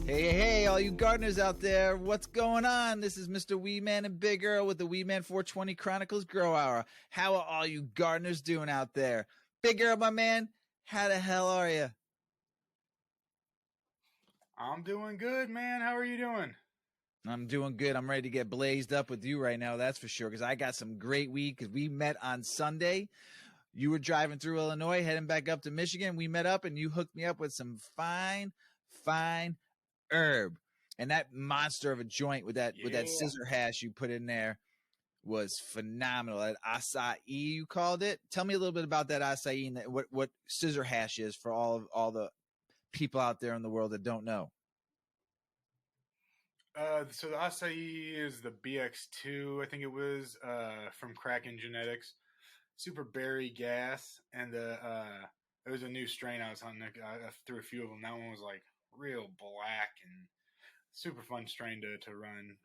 Hey, all you gardeners out there, what's going on? This is Mr. Weedman and Big Earl with the Weedman 420 Chronicles Grow Hour. How are all you gardeners doing out there? Big Earl, my man, how the hell are you? I'm doing good, man. How are you doing? I'm doing good. I'm ready to get blazed up with you right now, that's for sure, because I got some great weed because we met on Sunday. You were driving through Illinois, heading back up to Michigan. We met up and you hooked me up with some fine herb. And that monster of a joint with that Yeah. scissor hash you put in there was phenomenal. That acai you called it. Tell me a little bit about that acai and what scissor hash is for all the people out there in the world that don't know. So the acai is the BX2, I think it was, from Kraken Genetics. Super berry gas, and it was a new strain I was hunting. I threw a few of them. That one was like real black and super fun strain to run.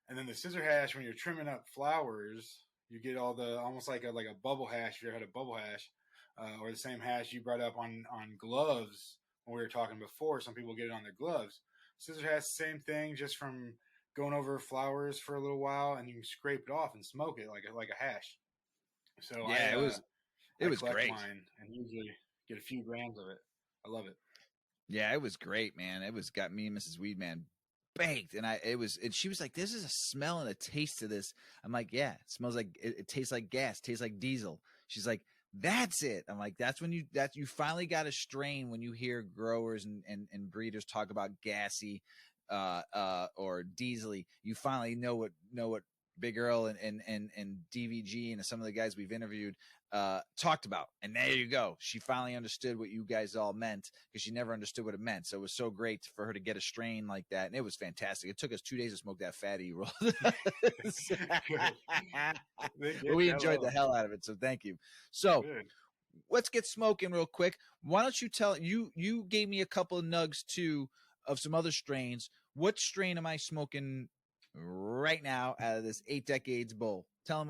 And then the scissor hash, when you're trimming up flowers, you get all the almost like a bubble hash. If you ever had a bubble hash, or the same hash you brought up on gloves when we were talking before. Some people get it on their gloves. Scissor hash, same thing, just from going over flowers for a little while, and you can scrape it off and smoke it like a hash. So Yeah, it I was collect great. mine and usually get a few grams of it. I love it. Yeah, it was great, man. It was got me and Mrs. Weedman baked, and she was like, "There's a smell and a taste to this." I'm like, "Yeah, it smells like it tastes like gas, tastes like diesel." She's like, "That's it." I'm like, "That's when you finally got a strain when you hear growers and breeders talk about gassy, or diesely. You finally know what Big Earl and DVG and some of the guys we've interviewed talked about. And there you go. She finally understood what you guys all meant because she never understood what it meant. So it was so great for her to get a strain like that. And it was fantastic. It took us 2 days to smoke that fatty you rolled. Good. They But get we that enjoyed the low. hell out of it. So thank you. So Good. let's get smoking real quick. Why don't you tell you gave me a couple of nugs too of some other strains. What strain am I smoking right now out of this 8 decades bowl? Tell them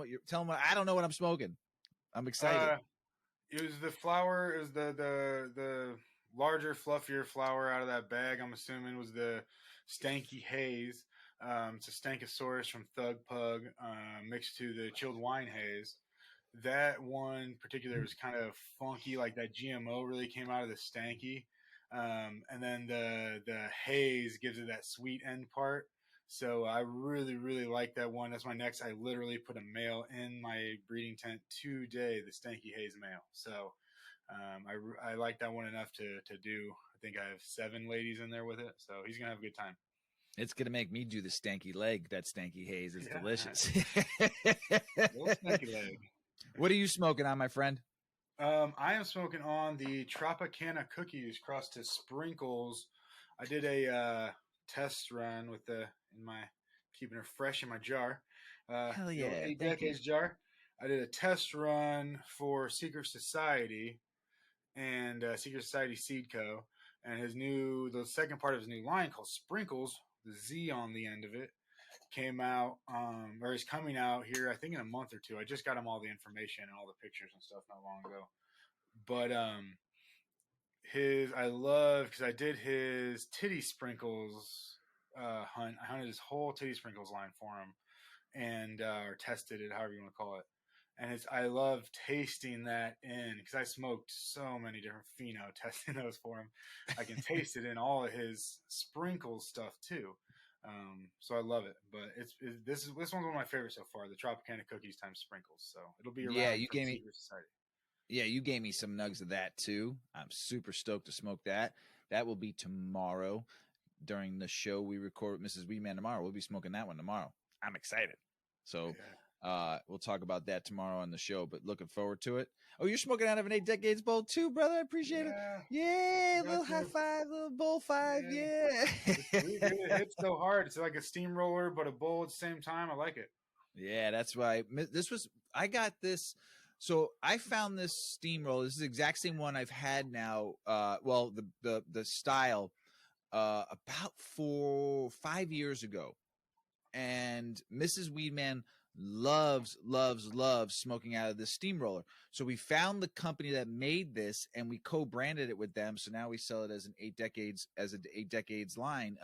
what I don't know what I'm smoking. I'm excited. Uh, it was the flower. It was the larger, fluffier flower out of that bag. I'm assuming was the Stanky Haze. It's a Stankosaurus from Thug Pug, mixed to the chilled wine haze. That one particular was kind of funky, like that GMO really came out of the stanky, and then the haze gives it that sweet end part. So I really like that one. That's my next. I literally put a male in my breeding tent today, the stanky haze male. So I like that one enough to do. I think I have 7 ladies in there with it, so he's gonna have a good time. It's gonna make me do the stanky leg. That stanky haze is Yeah, delicious. little stanky leg. What are you smoking on, my friend? I am smoking on the Tropicana cookies crossed to sprinkles. I did a test run with the in my keeping her fresh in my jar, Hell the old yeah! eight Thank you. decades jar. I did a test run for Secret Society and Secret Society Seed Co. And the second part of his new line called Sprinkles, the Z on the end of it, came out, or is coming out here, I think in a month or two. I just got him all the information and all the pictures and stuff not long ago. But I love because I did his titty sprinkles hunt. I hunted his whole titty sprinkles line for him, and or tested it, however you want to call it. And I love tasting that in because I smoked so many different pheno testing those for him. I can taste it in all of his sprinkles stuff too. So I love it. But this one's one of my favorites so far. The Tropicana cookies times sprinkles. So it'll be Yeah, around you for the gave me. Secret Society. Yeah, you gave me some nugs of that too. I'm super stoked to smoke that. That will be tomorrow during the show we record with Mrs. Weedman tomorrow. We'll be smoking that one tomorrow. I'm excited. So Yeah. we'll talk about that tomorrow on the show, but looking forward to it. Oh, you're smoking out of an 8 decades bowl too, brother. I appreciate it. Yeah. Yeah, Got little high to. five, little bowl five. Yeah. Yeah. It's really good. It hits so hard. It's like a steamroller, but a bowl at the same time. I like it. Yeah, that's why I got this. So I found this steamroller. This is the exact same one I've had now. Well, the style about 4 5 years ago. and Mrs. Weedman loves smoking out of this steamroller. So we found the company that made this, and we co-branded it with them. So now we sell it as an 8 decades line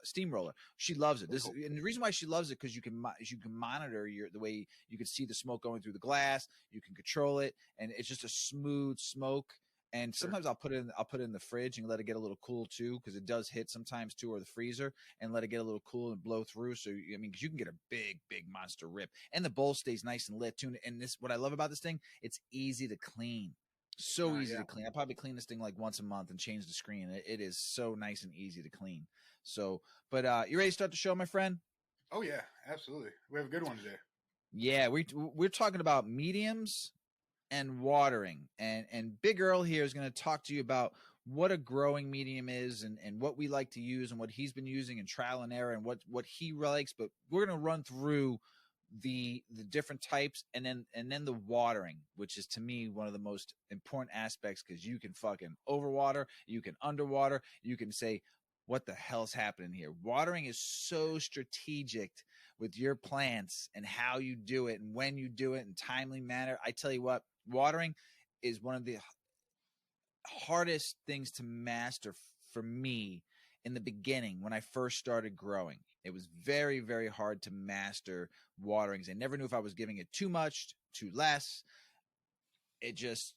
steamroller. She loves it. Cool. And the reason why she loves it because you can monitor the way you can see the smoke going through the glass. You can control it, and it's just a smooth smoke. And Sure. sometimes I'll put it in the fridge and let it get a little cool too, because it does hit sometimes too, or the freezer, and let it get a little cool and blow through. So I mean, because you can get a big monster rip, and the bowl stays nice and lit too. And this, what I love about this thing, it's easy to clean, so easy Yeah. to clean. I probably clean this thing like once a month and change the screen. It is so nice and easy to clean. So, but you ready to start the show, my friend? Oh yeah, absolutely. We have a good one today. Yeah, we're talking about mediums and watering, and Big Earl here is going to talk to you about what a growing medium is, and what we like to use, and what he's been using, and trial and error, and what he likes. But we're going to run through the different types, and then the watering, which is to me one of the most important aspects, because you can fucking overwater, you can underwater, you can say, what the hell's happening here? Watering is so strategic with your plants, and how you do it, and when you do it in timely manner. I tell you what, watering is one of the hardest things to master for me in the beginning when I first started growing. It was very hard to master waterings. I never knew if I was giving it too much, too less. It just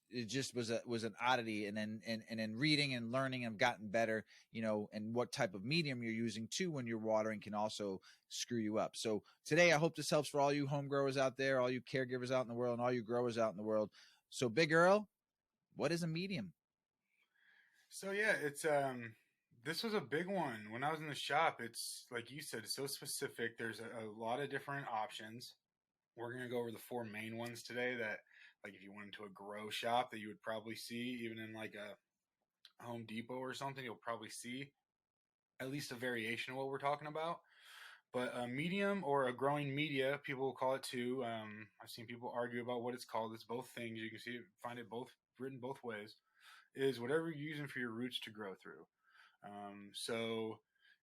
was an oddity. And then reading and learning, I've gotten better, and what type of medium you're using too when you're watering can also screw you up. So today I hope this helps for all you home growers out there, all you caregivers out in the world, and all you growers out in the world. So Big Earl, what is a medium? So yeah, it's this was a big one when I was in the shop. It's like you said, it's so specific. There's a lot of different options. We're gonna go over the four main ones today that, like, if you went into a grow shop, that you would probably see, even in like a Home Depot or something, you'll probably see at least a variation of what we're talking about. But a medium or a growing media, people will call it too. I've seen people argue about what it's called. It's both things. You can find it both written both ways. Is whatever you're using for your roots to grow through. So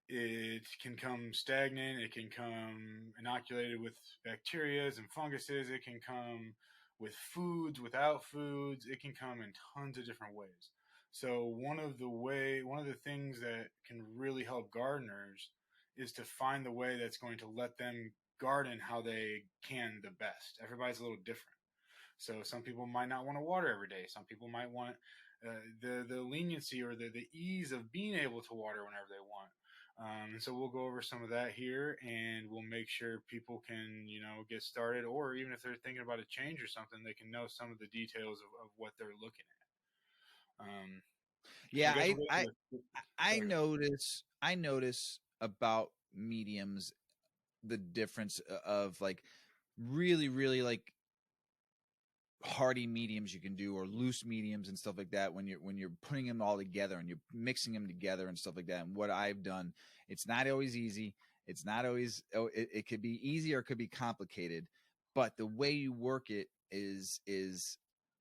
it can come stagnant. It can come inoculated with bacterias and funguses. It can come with foods, without foods. It can come in tons of different ways. So one of the things that can really help gardeners is to find the way that's going to let them garden how they can the best. Everybody's a little different. So some people might not want to water every day. Some people might want the leniency or the ease of being able to water whenever they want. And so we'll go over some of that here, and we'll make sure people can, get started, or even if they're thinking about a change or something, they can know some of the details of what they're looking at. So Yeah, I guess we'll go I sorry. notice about mediums the difference of like really like hardy mediums you can do, or loose mediums and stuff like that, when you're putting them all together and you're mixing them together and stuff like that. And what I've done, it's not always easy. It's not always, it could be easy or it could be complicated, but the way you work it is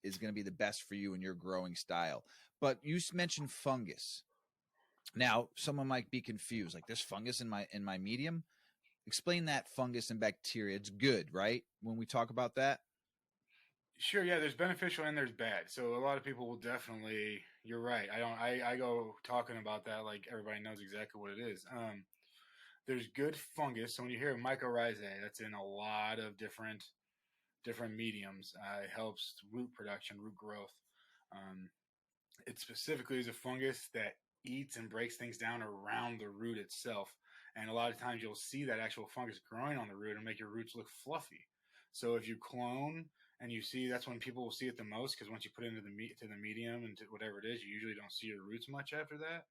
going to be the best for you and your growing style. But you mentioned fungus. Now someone might be confused, like, there's fungus in my medium. Explain that fungus and bacteria. It's good, right, when we talk about that? Sure, yeah, there's beneficial and there's bad. So a lot of people will definitely, you're right. I go talking about that like everybody knows exactly what it is. There's good fungus. So when you hear mycorrhizae, that's in a lot of different mediums. It helps root production, root growth. Um, it specifically is a fungus that eats and breaks things down around the root itself. And a lot of times you'll see that actual fungus growing on the root and make your roots look fluffy. So if you clone and you see, that's when people will see it the most, because once you put it into the medium and to whatever it is, you usually don't see your roots much after that.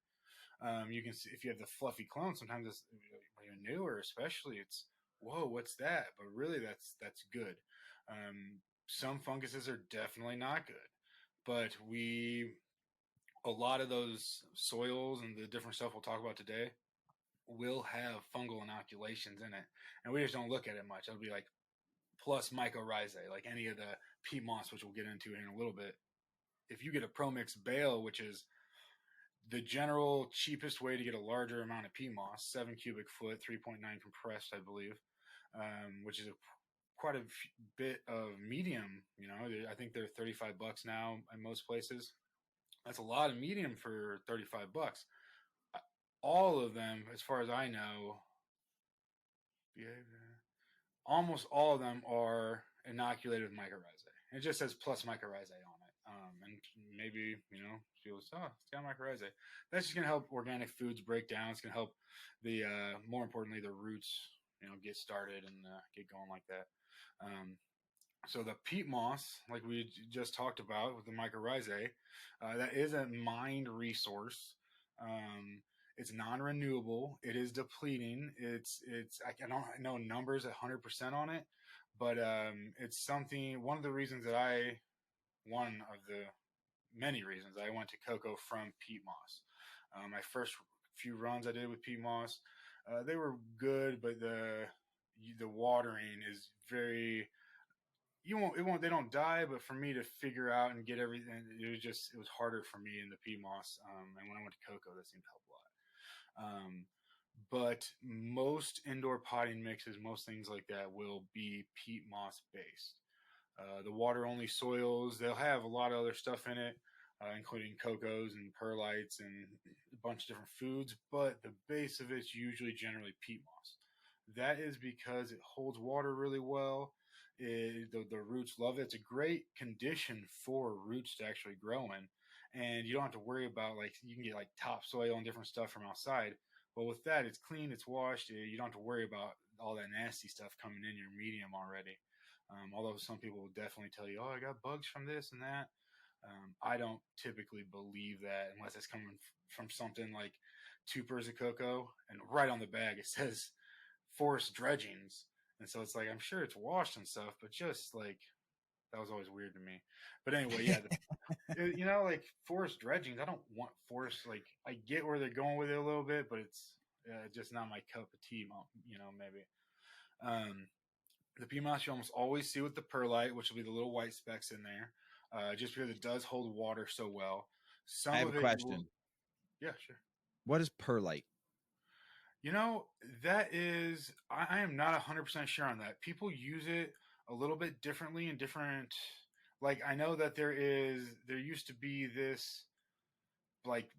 You can see if you have the fluffy clone. Sometimes it's, when you're newer, especially, it's whoa, what's that? But really, that's good. Some funguses are definitely not good, but a lot of those soils and the different stuff we'll talk about today will have fungal inoculations in it, and we just don't look at it much. It'll be like plus mycorrhizae, like any of the peat moss, which we'll get into in a little bit. If you get a Promix bale, which is the general cheapest way to get a larger amount of peat moss, 7 cubic foot, 3.9 compressed, I believe, which is quite a bit of medium. I think they're $35 now in most places. That's a lot of medium for $35. All of them, as far as I know, almost all of them are inoculated with mycorrhizae. It just says plus mycorrhizae on it. And maybe, people say, oh, it's got mycorrhizae. That's just going to help organic foods break down. It's going to help more importantly, the roots, get started and get going like that. So the peat moss, like we just talked about with the mycorrhizae, that is a mined resource. It's non-renewable. It is depleting. I don't know numbers 100% on it, but it's something. One of the many reasons I went to cocoa from peat moss. My first few runs I did with peat moss, they were good, but the watering is very. They don't die, but for me to figure out and get everything, it was harder for me in the peat moss. And when I went to cocoa, that seemed to help a lot. But most indoor potting mixes, most things like that, will be peat moss based. The water only soils, they'll have a lot of other stuff in it, including cocos and perlites and a bunch of different foods, but the base of it's usually generally peat moss. That is because it holds water really well. The roots love it. It's a great condition for roots to actually grow in, and you don't have to worry about, like, you can get like topsoil and different stuff from outside. But with that, it's clean, it's washed. You don't have to worry about all that nasty stuff coming in your medium already. Although some people will definitely tell you, "Oh, I got bugs from this and that." I don't typically believe that unless it's coming from something like 2 purs of cocoa, and right on the bag it says forest dredgings. And so it's like, I'm sure it's washed and stuff, but just like, that was always weird to me. But anyway, yeah, like forest dredgings, I don't want forest. Like, I get where they're going with it a little bit, but it's just not my cup of tea, maybe. The peat moss you almost always see with the perlite, which will be the little white specks in there, just because it does hold water so well. I have a question. Yeah, sure. What is perlite? That is, I am not 100% sure on that. People use it a little bit differently in different, like, I know that there used to be this, like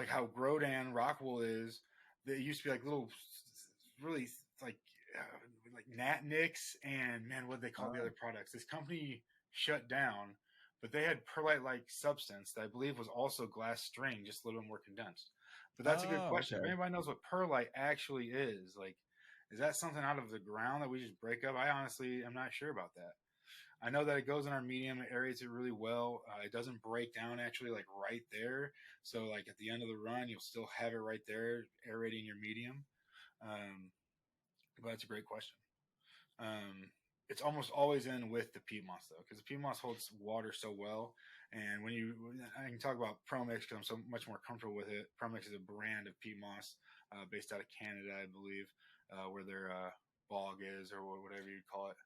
how Grodan Rockwool is, there used to be like little, really, like Nat Nicks and, man, what do they call the other products? This company shut down, but they had perlite-like substance that I believe was also glass string, just a little bit more condensed. But that's a good question. Okay. If anybody knows what perlite actually is, like, is that something out of the ground that we just break up? I honestly am not sure about that. I know that it goes in our medium, it aerates it really well. It doesn't break down actually, like, right there. So, like, at the end of the run, you'll still have it right there aerating your medium. But that's a great question. It's almost always in with the peat moss, though, because the peat moss holds water so well. And I can talk about ProMix because I'm so much more comfortable with it. ProMix is a brand of peat moss based out of Canada, I believe, where their bog is, or whatever you'd call it.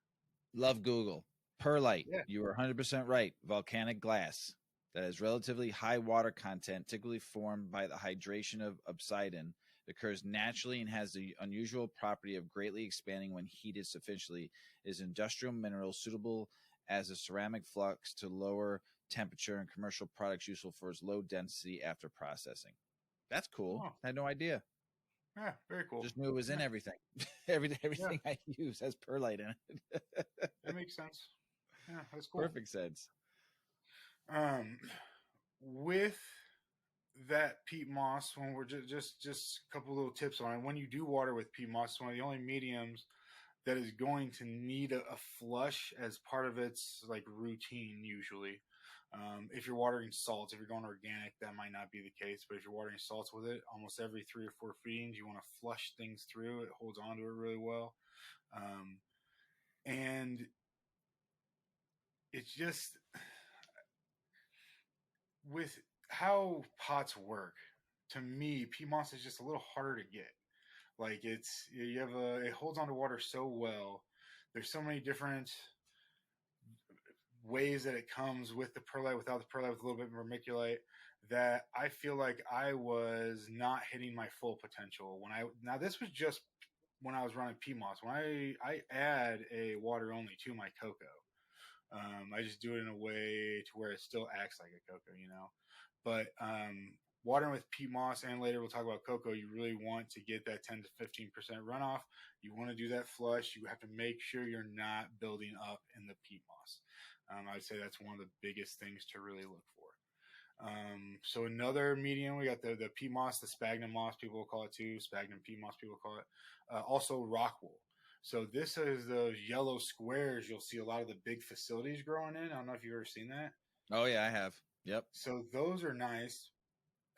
Love Google. Perlite. Yeah. You were 100% right. Volcanic glass that has relatively high water content, typically formed by the hydration of obsidian. It occurs naturally and has the unusual property of greatly expanding when heated sufficiently. It is an industrial mineral suitable as a ceramic flux to lower temperature and commercial products useful for its low density after processing. That's cool. Oh. I had no idea. Yeah, very cool. Just knew it was in everything. Everything I use has perlite in it. That makes sense. Yeah, that's cool. Perfect sense. With that peat moss, when we're just a couple little tips on it. When you do water with peat moss, it's one of the only mediums that is going to need a flush as part of its, like, routine usually. If you're watering salts, if you're going organic, that might not be the case. But if you're watering salts with it, almost every 3 or 4 feedings, you want to flush things through. It holds onto it really well. And it's just, with how pots work, to me, peat moss is just a little harder to get. Like, it holds onto water so well. There's so many different ways that it comes with the perlite, without the perlite, with a little bit more vermiculite, that I feel like I was not hitting my full potential when now this was just when I was running PMOS. When I add a water only to my cocoa, I just do it in a way to where it still acts like a cocoa, you know. But watering with peat moss, and later we'll talk about cocoa, you really want to get that 10 to 15% runoff. You want to do that flush. You have to make sure you're not building up in the peat moss. I would say that's one of the biggest things to really look for. So another medium, we got the peat moss, the sphagnum moss, people will call it too. Sphagnum peat moss, people call it. Also rock wool. So this is those yellow squares you'll see a lot of the big facilities growing in. I don't know if you've ever seen that. Oh yeah, I have. Yep. So those are nice,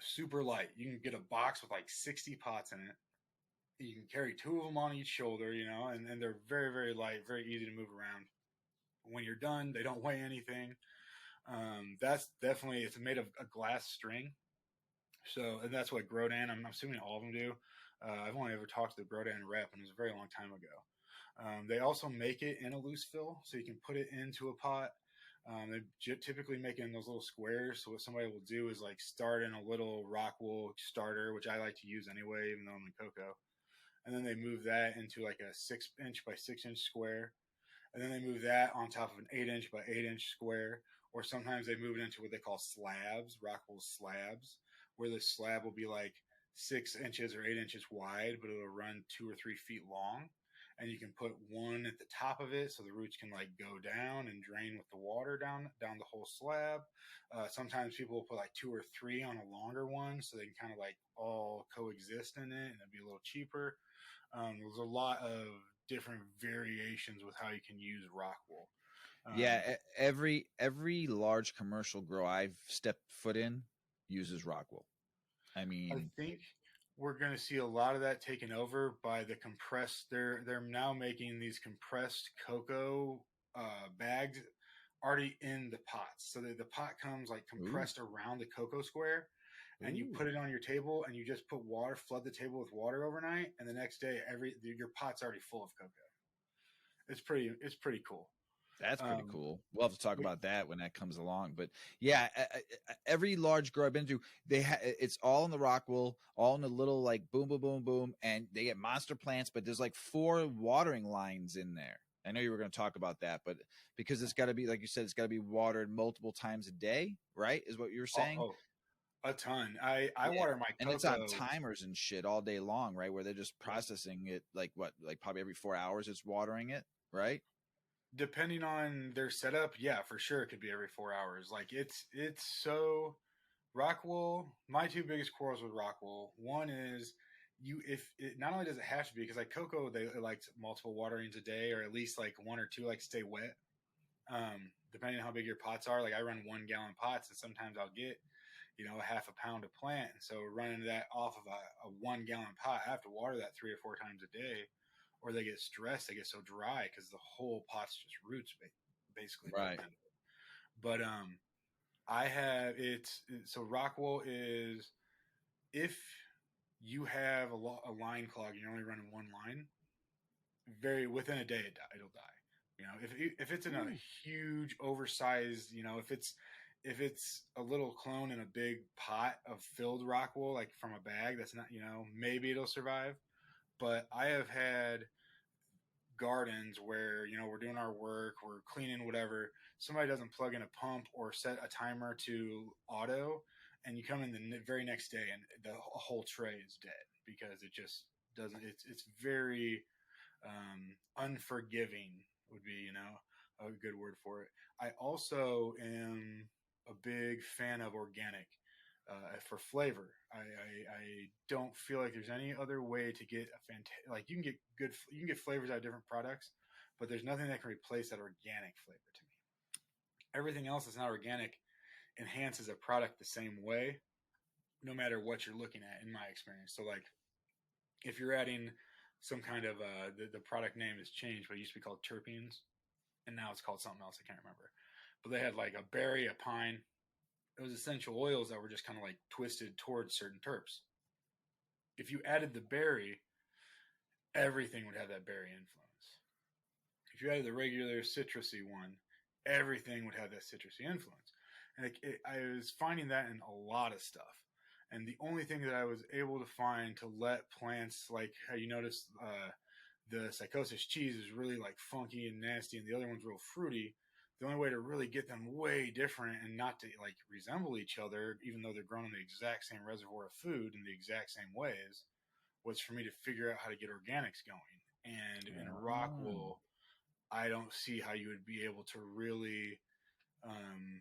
super light. You can get a box with like 60 pots in it. You can carry 2 of them on each shoulder, you know, and they're very, very light, very easy to move around. When you're done, they don't weigh anything. That's definitely, it's made of a glass string. So, and that's what Grodan, I'm assuming all of them do. I've only ever talked to the Grodan rep, and it was a very long time ago. They also make it in a loose fill, so you can put it into a pot. They typically make it in those little squares. So what somebody will do is like start in a little rock wool starter, which I like to use anyway, even though I'm in cocoa. And then they move that into like a 6-inch by 6-inch square. And then they move that on top of an 8-inch by 8-inch square. Or sometimes they move it into what they call slabs, rock wool slabs, where the slab will be like 6 inches or 8 inches wide, but it'll run 2 or 3 feet long. And you can put one at the top of it so the roots can like go down and drain with the water down the whole slab. Sometimes people will put like 2 or 3 on a longer one so they can kind of like all coexist in it, and it'd be a little cheaper. There's a lot of different variations with how you can use rock wool. Yeah, every large commercial grow I've stepped foot in uses rock wool. I mean, I think we're going to see a lot of that taken over by the compressed. They're now making these compressed cocoa bags already in the pots, so that the pot comes like compressed around the cocoa square, and you put it on your table, and you just put water, flood the table with water overnight, and the next day your pot's already full of cocoa. It's pretty cool. That's pretty cool. We'll have to talk about that when that comes along. But yeah, every large grow I've been to, it's all in the rock wool, all in the little like boom, boom, boom, boom, and they get monster plants. But there's like 4 watering lines in there. I know you were going to talk about that, but because it's got to be, like you said, it's got to be watered multiple times a day, right? Is what you were saying? Oh, a ton. I water my cocoa. And it's on timers and shit all day long, right? Where they're just processing it like probably every 4 hours it's watering it, right? Depending on their setup, yeah, for sure, it could be every 4 hours. Like it's so rock wool. My 2 biggest quarrels with rock wool. One is if it not only does it have to be, because like cocoa, they like multiple waterings a day, or at least like 1 or 2 like stay wet. Depending on how big your pots are, like I run 1-gallon pots, and sometimes I'll get a half a pound of plant, and so running that off of a 1-gallon pot, I have to water that 3 or 4 times a day. Or they get stressed, they get so dry because the whole pot's just roots, basically. Right. But I have so rock wool is, if you have a line clog and you're only running 1 line, within a day it'll die. If it's in a huge oversized, if it's a little clone in a big pot of filled rock wool, like from a bag, that's not, maybe it'll survive. But I have had gardens where, we're doing our work, we're cleaning, whatever. Somebody doesn't plug in a pump or set a timer to auto, and you come in the very next day and the whole tray is dead because it just doesn't. It's very unforgiving would be, a good word for it. I also am a big fan of organic. For flavor, I don't feel like there's any other way to get a fantastic. You can get flavors out of different products, but there's nothing that can replace that organic flavor to me. Everything else that's not organic enhances a product the same way, no matter what you're looking at, in my experience. So like, if you're adding some kind of the product name has changed, but it used to be called terpenes, and now it's called something else. I can't remember, but they had like a berry, a pine. It was essential oils that were just kind of like twisted towards certain terps. If you added the berry, everything would have that berry influence. If you added the regular citrusy one, everything would have that citrusy influence. And I was finding that in a lot of stuff. And the only thing that I was able to find to let plants, like how you notice the psychosis cheese is really like funky and nasty, and the other one's real fruity. The only way to really get them way different and not to like resemble each other, even though they're grown in the exact same reservoir of food in the exact same ways, was for me to figure out how to get organics going. And in Oh, Rockwool, I don't see how you would be able to really um,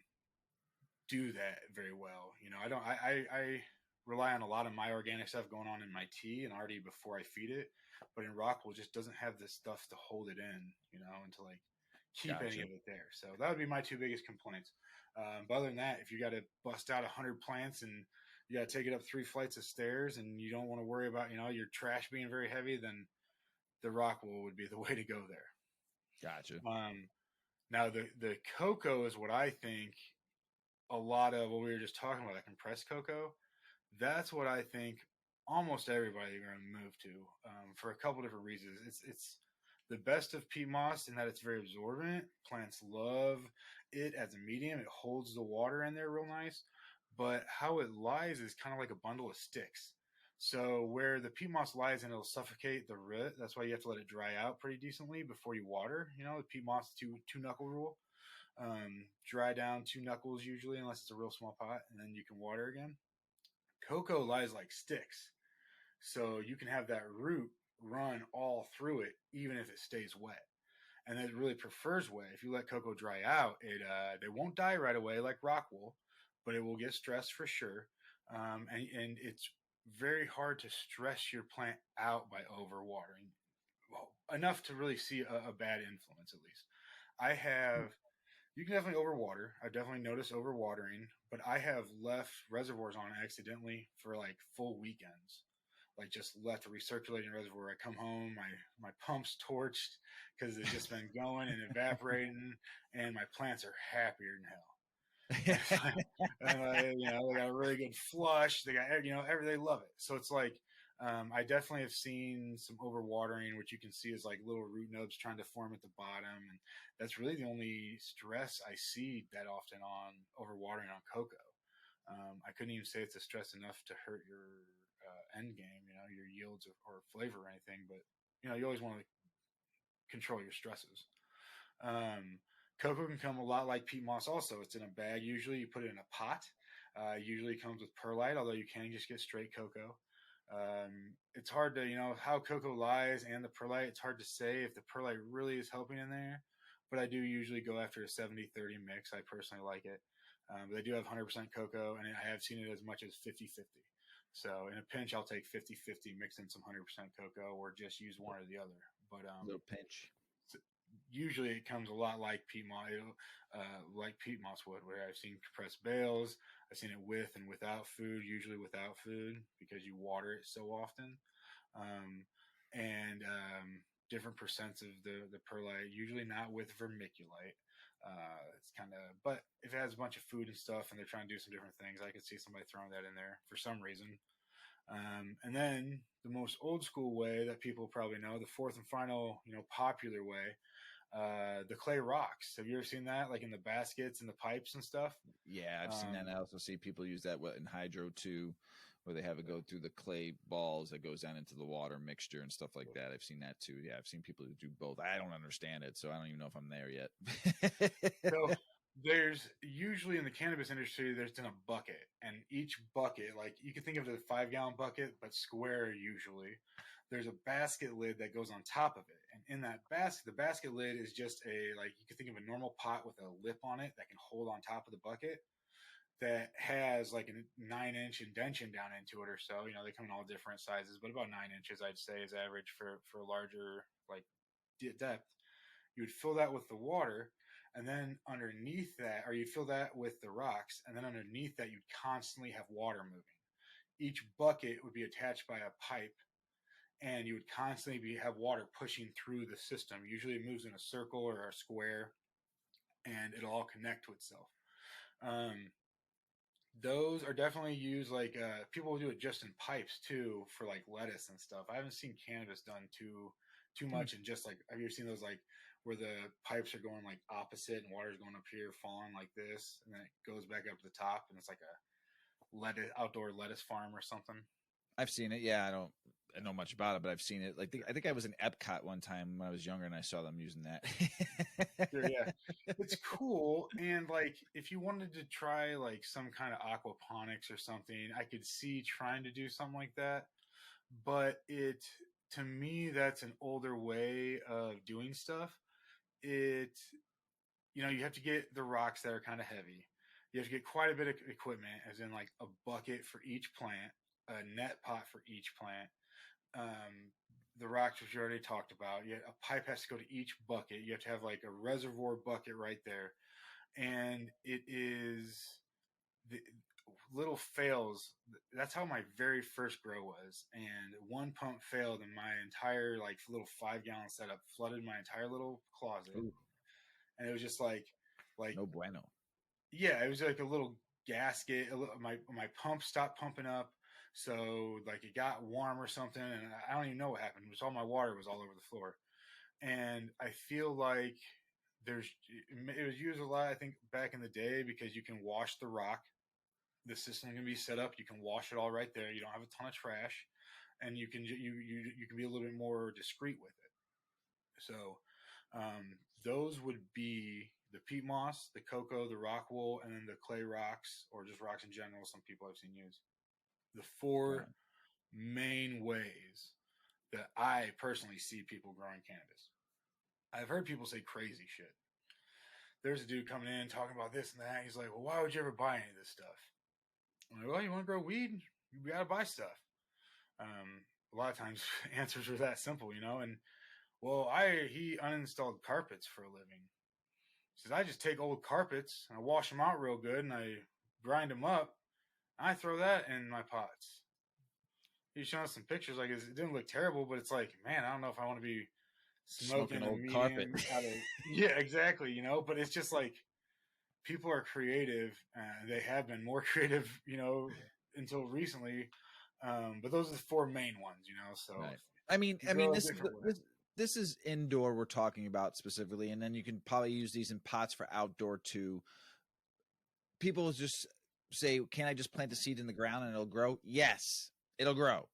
do that very well. You know, I don't. I rely on a lot of my organic stuff going on in my tea and already before I feed it. But in Rockwool, just doesn't have this stuff to hold it in. You know, and to like keep any gotcha. of it there. So that would be my two biggest complaints. But other than that, if you got to bust out 100 plants and you got to take it up 3 flights of stairs and you don't want to worry about your trash being very heavy, then the Rockwool would be the way to go there. Gotcha. Now the cocoa is what I think a lot of what we were just talking about, that compressed cocoa. That's what I think almost everybody are going to move to for a couple different reasons. It's the best of peat moss in that it's very absorbent. Plants love it as a medium. It holds the water in there real nice. But how it lies is kind of like a bundle of sticks. So where the peat moss lies and it'll suffocate the root. That's why you have to let it dry out pretty decently before you water. You know, the peat moss two knuckle rule. Dry down 2 knuckles usually, unless it's a real small pot, and then you can water again. Cocoa lies like sticks, so you can have that root run all through it, even if it stays wet. And it really prefers wet. If you let cocoa dry out, they won't die right away like rockwool, but it will get stressed for sure. And it's very hard to stress your plant out by overwatering, well, enough to really see a bad influence at least. I have You can definitely overwater. I definitely notice overwatering, but I have left reservoirs on accidentally for like full weekends. Like just left a recirculating reservoir. I come home, my pump's torched because it's just been going and evaporating, and my plants are happier than hell. They got a really good flush. They got they love it. So it's like I definitely have seen some overwatering, which you can see is like little root nubs trying to form at the bottom, and that's really the only stress I see that often on overwatering on cocoa. I couldn't even say it's a stress enough to hurt your end game, your yields or flavor or anything, but you always want to control your stresses. Cocoa can come a lot like peat moss. Also, it's in a bag. Usually, you put it in a pot. Usually, it comes with perlite, although you can just get straight cocoa. It's hard to, how cocoa lies and the perlite. It's hard to say if the perlite really is helping in there, but I do usually go after a 70-30 mix. I personally like it. But they do have 100% cocoa, and I have seen it as much as 50-50. So in a pinch, I'll take 50-50, mix in some 100% cocoa, or just use one or the other. But Little pinch. usually it comes a lot like peat moss, like peat moss would, where I've seen compressed bales. I've seen it with and without food, usually without food because you water it so often. And different percents of the perlite, usually not with vermiculite. It's kind of, but if it has a bunch of food and stuff and they're trying to do some different things, I could see somebody throwing that in there for some reason. And then the most old school way that people probably know, the fourth and final, popular way, the clay rocks. Have you ever seen that, like in the baskets and the pipes and stuff? Yeah, I've seen that. And I also see people use that in hydro too, where they have it go through the clay balls that goes down into the water mixture and stuff like that. I've seen that too. Yeah, I've seen people who do both. I don't understand it, so I don't even know if I'm there yet. So there's usually in the cannabis industry, there's in a bucket, and each bucket, like you can think of it as a 5-gallon bucket, but square usually. There's a basket lid that goes on top of it, and in that basket, the basket lid is just like you can think of a normal pot with a lip on it that can hold on top of the bucket that has like a 9-inch indention down into it or so. They come in all different sizes, but about 9 inches I'd say is average for larger like depth. You would fill that with the water, and then underneath that, or you'd fill that with the rocks, and then underneath that you'd constantly have water moving. Each bucket would be attached by a pipe, and you would constantly have water pushing through the system. Usually it moves in a circle or a square, and it'll all connect to itself. Um, those are definitely used, like people will do it just in pipes too for like lettuce and stuff. I haven't seen cannabis done too much, and just like, have you ever seen those like where the pipes are going like opposite and water's going up here, falling like this, and then it goes back up to the top, and it's like a outdoor lettuce farm or something. I've seen it. Yeah, I don't know much about it, but I've seen it. Like I think I was in Epcot one time when I was younger, and I saw them using that. Sure, yeah, it's cool. And like, if you wanted to try like some kind of aquaponics or something, I could see trying to do something like that. But it, to me, that's an older way of doing stuff. It, you have to get the rocks that are kind of heavy. You have to get quite a bit of equipment, as in like a bucket for each plant, a net pot for each plant. The rocks, which you already talked about. A pipe has to go to each bucket. You have to have like a reservoir bucket right there, and it is the little fails. That's how my very first grow was, and one pump failed, and my entire like little 5 gallon setup flooded my entire little closet. Ooh, And it was just like no bueno. yeah, it was like a little gasket. My pump stopped pumping up, so like it got warm or something, and I don't even know what happened. It was all my water was all over the floor, and I feel like it was used a lot. I think back in the day because you can wash the rock. The system can be set up. You can wash it all right there. You don't have a ton of trash, and you can be a little bit more discreet with it. So those would be the peat moss, the cocoa, the rock wool, and then the clay rocks, or just rocks in general. Some people I've seen use the four main ways that I personally see people growing cannabis. I've heard people say crazy shit. There's a dude coming in talking about this and that. He's like, "Well, why would you ever buy any of this stuff?" I'm like, "Well, you want to grow weed? You got to buy stuff." A lot of times answers are that simple, And well, he uninstalled carpets for a living. He says, I just take old carpets and I wash them out real good and I grind them up. And I throw that in my pots. He's showing us some pictures. Like it didn't look terrible, but it's like, man, I don't know if I want to be smoking old carpet. Yeah, exactly. But it's just like people are creative. They have been more creative, until recently. But those are the four main ones, So right. I mean, this is indoor we're talking about specifically, and then you can probably use these in pots for outdoor too. People just say, "Can I just plant the seed in the ground and it'll grow?" Yes, it'll grow.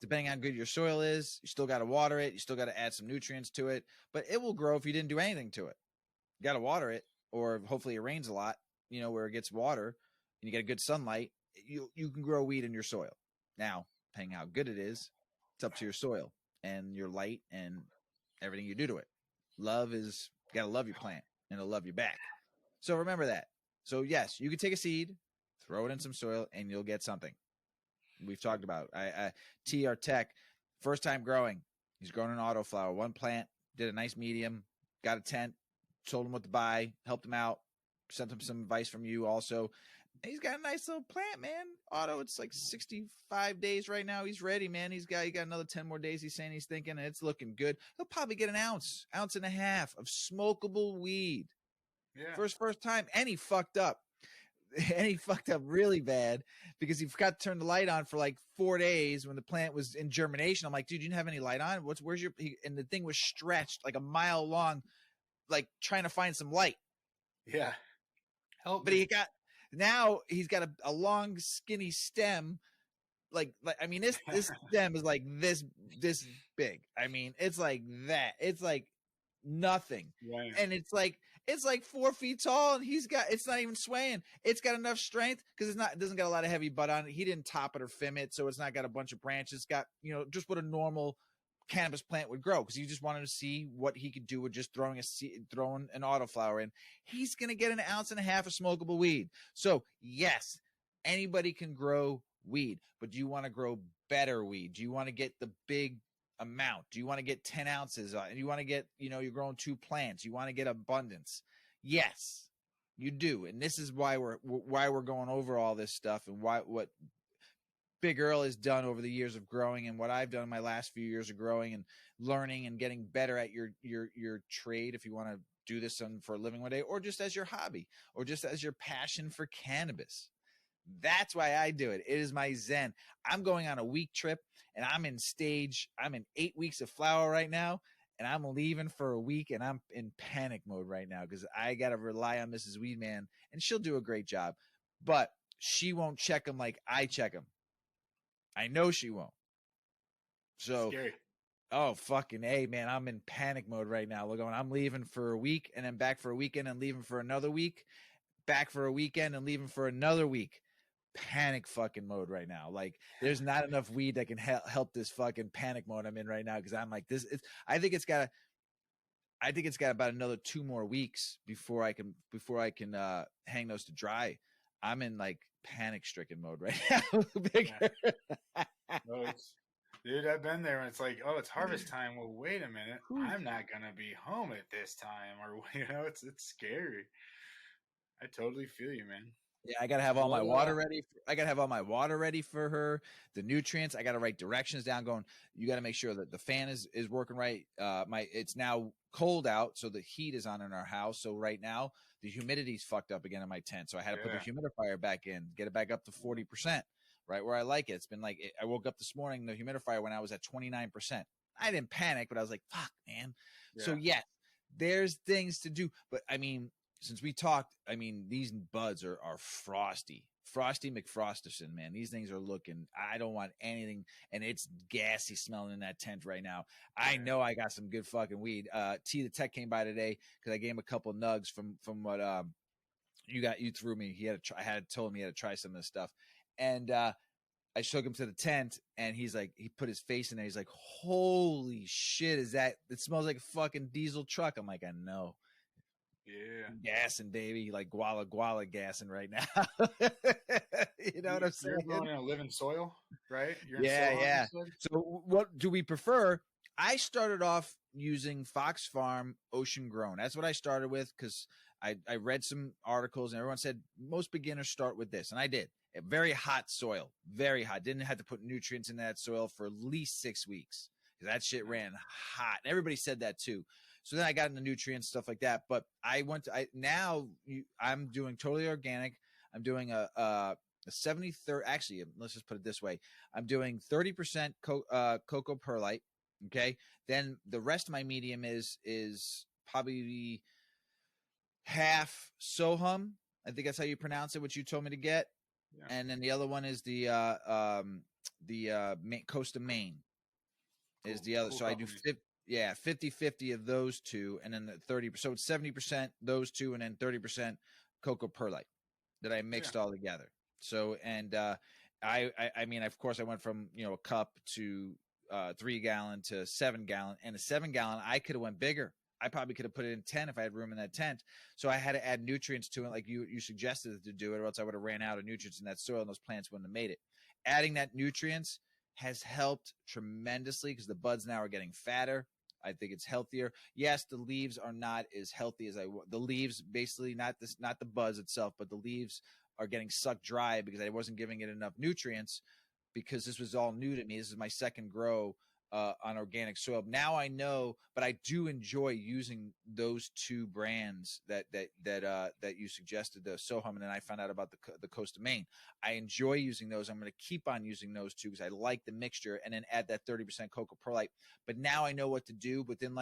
Depending on how good your soil is, you still got to water it. You still got to add some nutrients to it, but it will grow if you didn't do anything to it. You got to water it, or hopefully it rains a lot, where it gets water and you get good sunlight. You can grow weed in your soil. Now, depending how good it is, it's up to your soil and your light and everything you do to it. You got to love your plant and it'll love you back. So remember that. So yes, you can take a seed, throw it in some soil, and you'll get something. We've talked about TR Tech, first time growing. He's grown an autoflower, one plant, did a nice medium, got a tent, told him what to buy, helped him out, sent him some advice from you also. He's got a nice little plant, man. Auto, it's like 65 days right now. He's ready, man. He got another 10 more days. He's saying he's thinking, and it's looking good. He'll probably get an ounce and a half of smokable weed. Yeah. First time, and he fucked up. And he fucked up really bad because he forgot to turn the light on for like 4 days when the plant was in germination. I'm like, dude, you didn't have any light on? And the thing was stretched like a mile long, like trying to find some light. Yeah. But now he's got a long, skinny stem. Like I mean, this stem is like this big. I mean, it's like that. It's like nothing. Right. And it's like 4 feet tall, and it's not even swaying. It's got enough strength because it doesn't got a lot of heavy butt on it. He didn't top it or fim it, so it's not got a bunch of branches. It's got, just what a normal cannabis plant would grow, because he just wanted to see what he could do with just throwing an autoflower in. He's going to get an ounce and a half of smokable weed. So yes, anybody can grow weed, but do you want to grow better weed? Do you want to get the big amount? Do you want to get 10 ounces? Do you want to get, you're growing 2 plants. You want to get abundance. Yes, you do. And this is why we're going over all this stuff, and what Big Earl has done over the years of growing, and what I've done in my last few years of growing and learning and getting better at your trade, if you want to do this for a living one day, or just as your hobby, or just as your passion for cannabis. That's why I do it. It is my zen. I'm going on a week trip, and I'm in 8 weeks of flower right now, and I'm leaving for a week, and I'm in panic mode right now because I got to rely on Mrs. Weedman, and she'll do a great job, but she won't check them like I check them. I know she won't. So, Scary. oh, fucking A, man. I'm in panic mode right now. We're going, I'm leaving for a week and then back for a weekend and leaving for another week, back for a weekend and leaving for another week. Panic fucking mode right now. Like, there's not enough weed that can help this fucking panic mode I'm in right now because I'm like, I think it's got about another 2 more weeks before I can hang those to dry. I'm in like panic stricken mode right now. Oh, dude, I've been there, and it's like, oh, it's harvest time. Well, wait a minute, I'm not gonna be home at this time, or it's scary. I totally feel you, man. Yeah, I gotta have all my water ready. I gotta have all my water ready for her. The nutrients. I gotta write directions down. Going, you gotta make sure that the fan is working right. It's now cold out, so the heat is on in our house. So right now the humidity's fucked up again in my tent. So I had to put the humidifier back in, get it back up to 40%, right where I like it. It's been like I woke up this morning, the humidifier when I was at 29%. I didn't panic, but I was like, fuck, man. Yeah. So yes, there's things to do, but I mean, since we talked, I mean, these buds are frosty McFrosterson, man. These things are looking, I don't want anything, and it's gassy smelling in that tent right now. I know I got some good fucking weed. T the Tech came by today because I gave him a couple nugs from what you threw me. I had told him he had to try some of this stuff, and I took him to the tent, and he's like, he put his face in there. He's like, holy shit, is that? It smells like a fucking diesel truck. I'm like, I know. Yeah, gassing, baby, like guala gassing right now. You know what I'm saying? You're growing in a living soil, right? Yeah. So what do we prefer? I started off using Fox Farm Ocean Grown. That's what I started with because I read some articles and everyone said most beginners start with this, and I did. A very hot soil, very hot. Didn't have to put nutrients in that soil for at least 6 weeks because that shit ran hot. And everybody said that too. So then I got into nutrients, stuff like that. But I'm doing totally organic. I'm doing a 70-30. Actually, let's just put it this way. I'm doing 30% cocoa perlite. Okay. Then the rest of my medium is probably half Sohum. I think that's how you pronounce it, which you told me to get. Yeah. And then the other one is the Coast of Maine is the other. So I do 50-50 of those two, and then the 30%. So it's 70% those two, and then 30% cocoa perlite that I mixed all together. So, and I mean, of course, I went from a cup to 3 gallon to 7 gallon, and a 7 gallon I could have went bigger. I probably could have put it in 10 if I had room in that tent. So I had to add nutrients to it, like you suggested to do it, or else I would have ran out of nutrients in that soil, and those plants wouldn't have made it. Adding that nutrients has helped tremendously because the buds now are getting fatter. I think it's healthier. Yes, the leaves are not as healthy as the leaves, basically not the buds itself, but the leaves are getting sucked dry because I wasn't giving it enough nutrients because this was all new to me. This is my second grow on organic soil. Now I know, but I do enjoy using those 2 brands that you suggested, the Sohum, and then I found out about the Coast of Maine. I enjoy using those. I'm going to keep on using those 2 because I like the mixture, and then add that 30% cocoa perlite. But now I know what to do within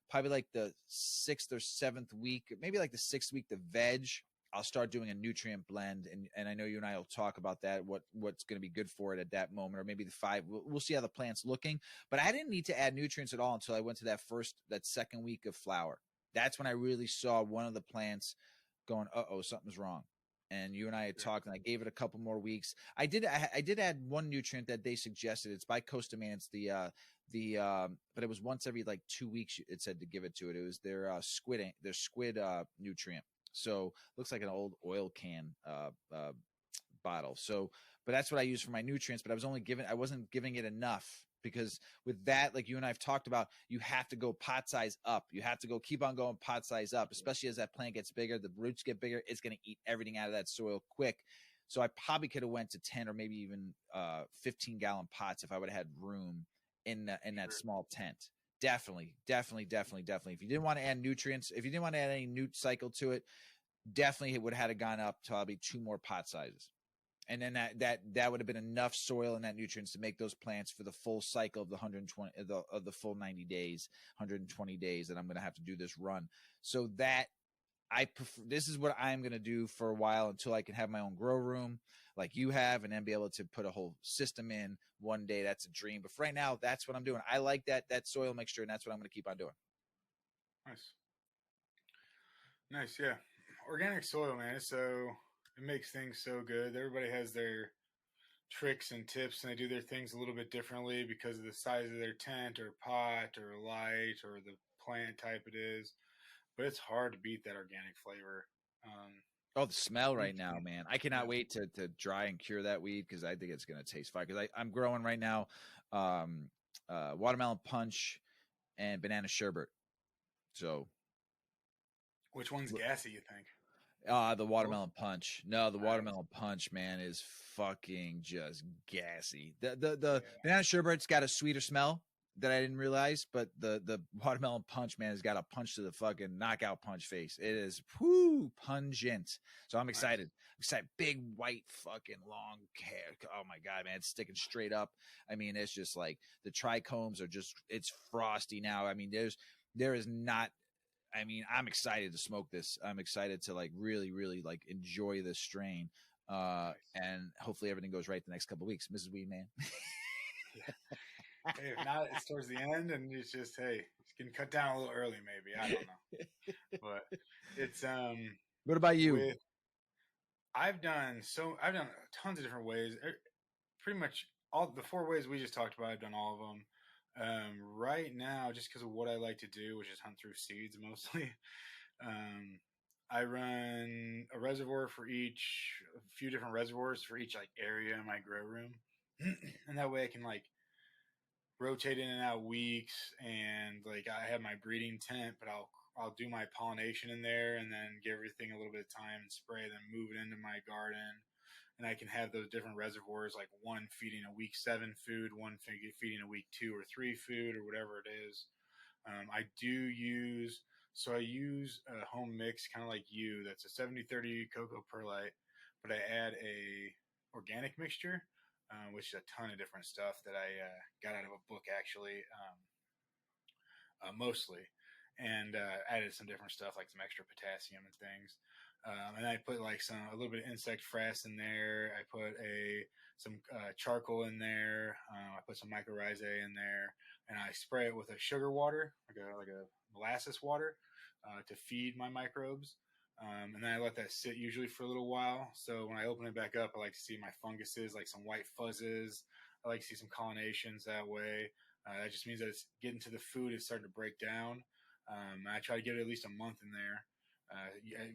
probably like the 6th or 7th week, maybe like the 6th week, the veg. I'll start doing a nutrient blend, and I know you and I will talk about that, what's going to be good for it at that moment, or maybe the 5. We'll see how the plant's looking. But I didn't need to add nutrients at all until I went to that second week of flower. That's when I really saw one of the plants going, uh-oh, something's wrong. And you and I had talked, and I gave it a couple more weeks. I did add one nutrient that they suggested. It's by Coast of Maine. It's but it was once every 2 weeks. It said to give it to it. It was their squid nutrient. So looks like an old oil can bottle. So, but that's what I use for my nutrients. But I wasn't giving it enough because with that, like you and I have talked about, you have to go pot size up. You have to keep on going pot size up, especially as that plant gets bigger, the roots get bigger. It's going to eat everything out of that soil quick. So I probably could have went to 10 or maybe even 15 gallon pots if I would have had room in that small tent. Definitely. If you didn't want to add nutrients, if you didn't want to add any nut cycle to it, definitely it would have gone up to probably 2 more pot sizes. And then that would have been enough soil and that nutrients to make those plants for the full cycle of the 120 of the full 90 days, 120 days that I'm going to have to do this run. So that I prefer, this is what I'm going to do for a while until I can have my own grow room like you have, and then be able to put a whole system in one day. That's a dream. But for right now, that's what I'm doing. I like that soil mixture, and that's what I'm going to keep on doing. Nice. Nice, yeah. Organic soil, man. It makes things so good. Everybody has their tricks and tips, and they do their things a little bit differently because of the size of their tent or pot or light or the plant type it is. But it's hard to beat that organic flavor. Oh, the smell right now, Nutrient. man. I cannot wait to dry and cure that weed because I think it's going to taste fire. Because I'm growing right now watermelon punch and banana sherbet. So Which one's gassy, you think? the watermelon punch. No, the Nice. watermelon punch, man, is fucking just gassy. The banana sherbet's got a sweeter smell that I didn't realize, but the watermelon punch, man, has got a punch to the fucking knockout punch face. It is pungent. So I'm excited. I'm excited. Big white fucking long hair. Oh my god, man, it's sticking straight up. I mean, it's just like the trichomes are just, it's frosty now. I mean, there is not, I mean, I'm excited to smoke this. I'm excited to like really, really like enjoy this strain. And hopefully everything goes right the next couple of weeks. Mrs. Weedman. Yeah. Hey, if not, it's towards the end, and it's just, hey, it's getting cut down a little early, maybe. I don't know, but it's What about you? I've done tons of different ways. Pretty much all the 4 ways we just talked about. I've done all of them. Right now, just because of what I like to do, which is hunt through seeds mostly. I run a reservoir for each, a few different reservoirs for each like area in my grow room, and that way I can like rotate in and out weeks, and like I have my breeding tent, but I'll do my pollination in there and then give everything a little bit of time and spray, then move it into my garden. And I can have those different reservoirs, like one feeding a week 7 food, one feeding a week 2 or 3 food, or whatever it is. I use a home mix, kind of like you. That's a 70-30 cocoa perlite, but I add a organic mixture, which is a ton of different stuff that I got out of a book actually, mostly, and added some different stuff like some extra potassium and things. And I put like a little bit of insect frass in there. I put some charcoal in there. I put some mycorrhizae in there, and I spray it with a sugar water, like a molasses water, to feed my microbes. And then I let that sit usually for a little while. So when I open it back up, I like to see my funguses, like some white fuzzes. I like to see some collinations that way. That just means that it's getting to the food. It's starting to break down. I try to give it at least a month in there.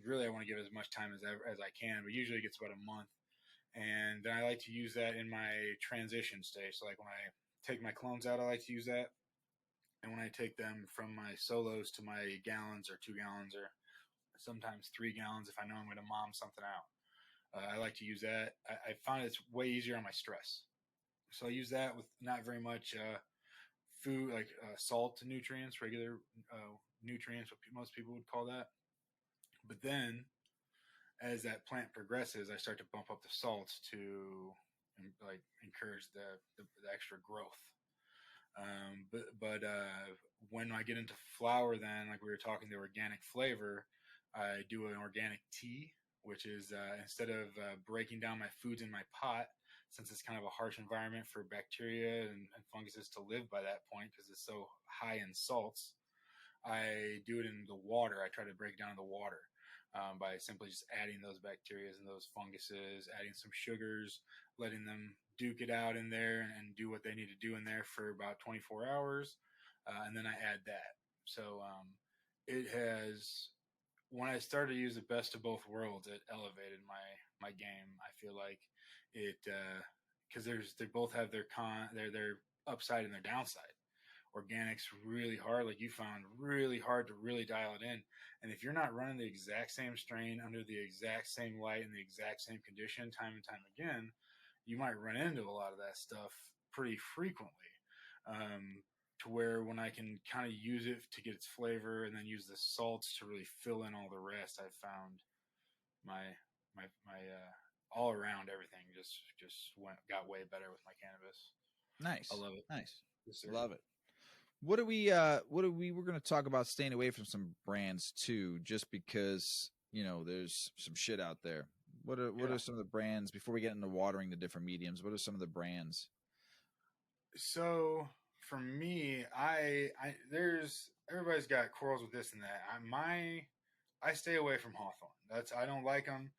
Really, I want to give it as much time as I can, but usually it gets about a month. And then I like to use that in my transition stage. So like when I take my clones out, I like to use that. And when I take them from my solos to my gallons or 2 gallons or sometimes 3 gallons, if I know I'm going to mom something out, I like to use that. I find it's way easier on my stress. So I use that with not very much food, like salt nutrients, regular nutrients, what most people would call that. But then as that plant progresses, I start to bump up the salts to like encourage the extra growth. But when I get into flower, then like we were talking, the organic flavor, I do an organic tea, which is instead of breaking down my foods in my pot, since it's kind of a harsh environment for bacteria and funguses to live by that point because it's so high in salts, I do it in the water. I try to break down the water by simply just adding those bacteria and those funguses, adding some sugars, letting them duke it out in there and do what they need to do in there for about 24 hours. And then I add that. So it has, when I started to use the best of both worlds, it elevated my game. I feel like it, because they both have their upside and their downside. Organics really hard, like you found, really hard to really dial it in. And if you're not running the exact same strain under the exact same light in the exact same condition time and time again, you might run into a lot of that stuff pretty frequently. To where when I can kind of use it to get its flavor and then use the salts to really fill in all the rest, I've found my all around everything just got way better with my cannabis. I Nice, love it. nice, Yes, sir. love it. We're going to talk about staying away from some brands too, just because there's some shit out there. What Yeah. are some of the brands before we get into watering the different mediums? What are some of the brands? So for me, I there's everybody's got quarrels with this and that. I stay away from Hawthorne. I don't like them.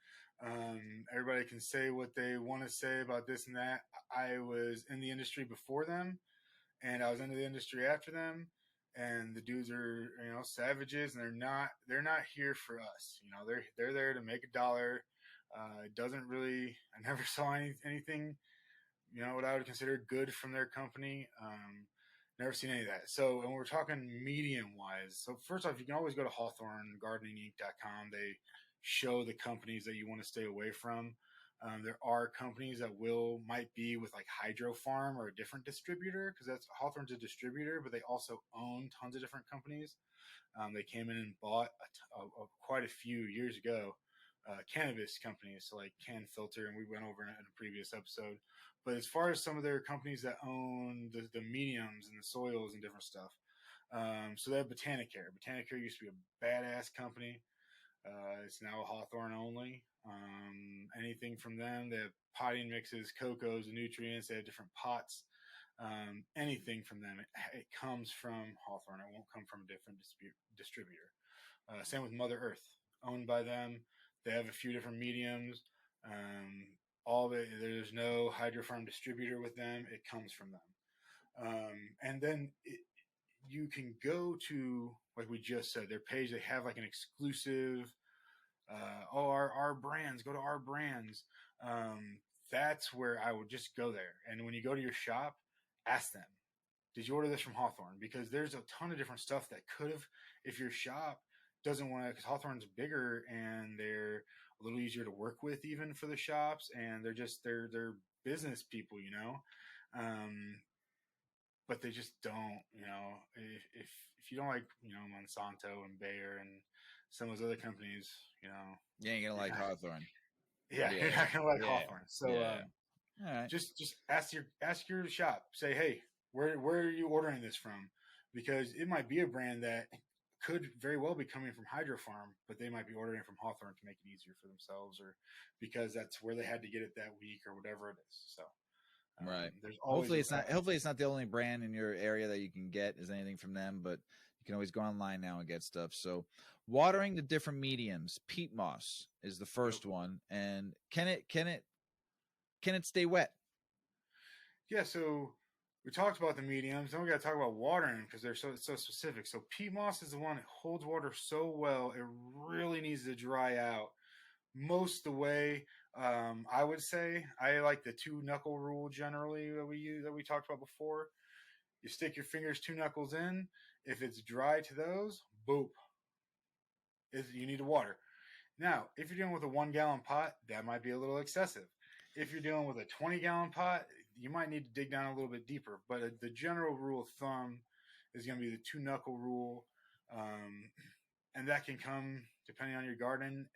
Everybody can say what they want to say about this and that. I was in the industry before them, and I was into the industry after them. And the dudes are savages, and they're not here for us. They're there to make a dollar. It doesn't really. I never saw anything what I would consider good from their company. Never seen any of that. So, and we're talking medium wise. So, first off, you can always go to HawthorneGardeninginc.com. They show the companies that you want to stay away from. There are companies that might be with like Hydro Farm or a different distributor, because that's Hawthorne's a distributor, but they also own tons of different companies. They came in and bought quite a few years ago cannabis companies, so like Can Filter, and we went over in a previous episode. But as far as some of their companies that own the mediums and the soils and different stuff, so they have Botanicare. Botanicare used to be a badass company. It's now Hawthorne only. Anything from them, they have potting mixes, cocos, nutrients. They have different pots. Anything from them, it comes from Hawthorne. It won't come from a different distributor. Same with Mother Earth, owned by them. They have a few different mediums. There's no Hydro Farm distributor with them. It comes from them. And then you can go to, like we just said, their page. They have like an exclusive. Our brands. Go to our brands. That's where I would just go there. And when you go to your shop, ask them, did you order this from Hawthorne? Because there's a ton of different stuff that could have, if your shop doesn't want to, because Hawthorne's bigger and they're a little easier to work with even for the shops, and they're business people, but they just don't, if you don't like, Monsanto and Bayer and some of those other companies, You ain't gonna like Hawthorne. Yeah, you're not gonna like Hawthorne. So all right. just ask your shop. Say, hey, where are you ordering this from? Because it might be a brand that could very well be coming from Hydro Farm, but they might be ordering from Hawthorne to make it easier for themselves, or because that's where they had to get it that week, or whatever it is. So, right. There's Hopefully it's not the only brand in your area that you can get is anything from them, but you can always go online now and get stuff. So, watering the different mediums. Peat moss is the first one, and can it stay wet? Yeah. So we talked about the mediums. Then we got to talk about watering because they're so specific. So peat moss is the one that holds water so well. It really needs to dry out most of the way. I would say I like the 2-knuckle rule generally that we talked about before. You stick your fingers 2 knuckles in. If it's dry to those, boop. You need to water. Now, if you're dealing with a 1-gallon pot, that might be a little excessive. If you're dealing with a 20-gallon pot, you might need to dig down a little bit deeper. But the general rule of thumb is going to be the 2-knuckle rule. And that can come, depending on your garden,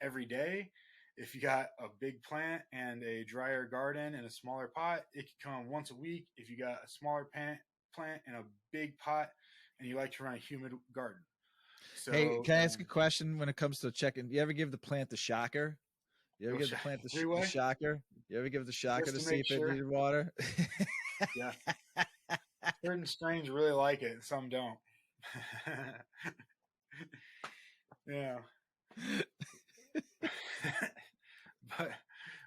every day. If you got a big plant and a drier garden and a smaller pot, it can come once a week. If you got a smaller plant and a big pot and you like to run a humid garden. So, hey, can I ask a question when it comes to checking? You ever give the plant the shocker? You ever give the plant the shocker? You ever give the shocker to see if it needed water? Yeah. Certain strains really like it, some don't. Yeah. But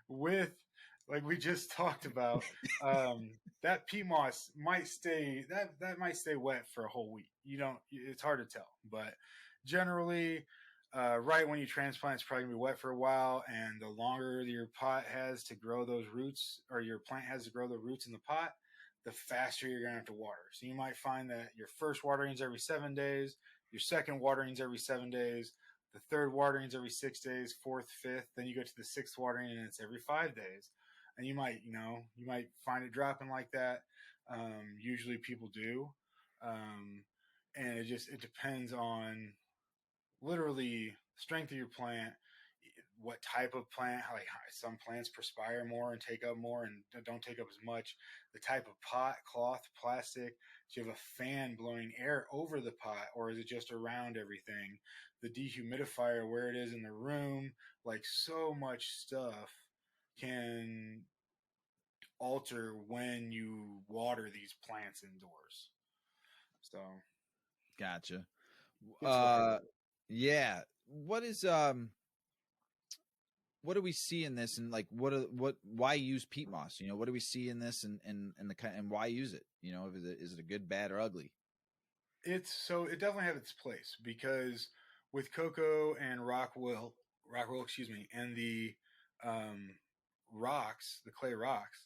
with, like we just talked about, that peat moss might stay wet for a whole week. It's hard to tell, but generally, right when you transplant, it's probably gonna be wet for a while, and the longer your pot has to grow those roots, or your plant has to grow the roots in the pot, the faster you're gonna have to water. So you might find that your first watering is every 7 days, your second watering is every 7 days, the third watering is every 6 days, fourth, fifth, then you go to the sixth watering and it's every 5 days. And you might find it dropping like that. Usually people do. And it depends on literally strength of your plant, what type of plant, like some plants perspire more and take up more and don't take up as much, the type of pot, cloth, plastic. Do you have a fan blowing air over the pot, or is it just around everything? The dehumidifier, where it is in the room, like so much stuff can alter when you water these plants indoors. So Gotcha. gets wild. Yeah. What do we see in this, and like why use peat moss? You know, what do we see in this, and the kind, and why use it? You know, is it a good, bad, or ugly? It definitely has its place because with cocoa and rock wool, excuse me, and the um, rocks, the clay rocks,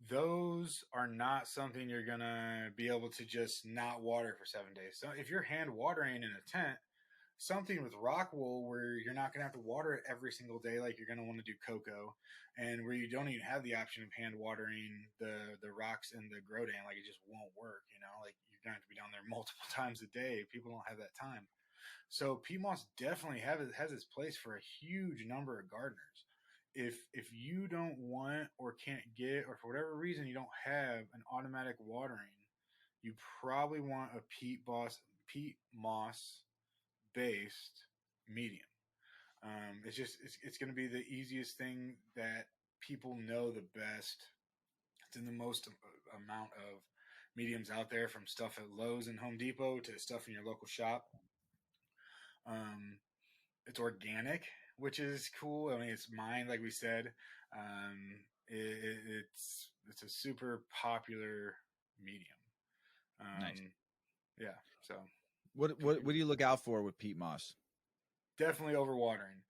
those are not something you're gonna be able to just not water for 7 days. So if you're hand watering in a tent, something with rock wool where you're not going to have to water it every single day like you're going to want to do cocoa, and where you don't even have the option of hand watering the rocks in the grodan, like it just won't work, like you're going to have to be down there multiple times a day. People don't have that time. So peat moss definitely has its place for a huge number of gardeners. If you don't want or can't get, or for whatever reason you don't have an automatic watering, you probably want a peat moss based medium. It's going to be the easiest thing that people know the best. It's in the most amount of mediums out there, from stuff at Lowe's and Home Depot to stuff in your local shop. Um, it's organic, which is cool. I mean, it's mine, like we said. It's a super popular medium. Nice. Yeah, so What do you look out for with peat moss? definitely overwatering.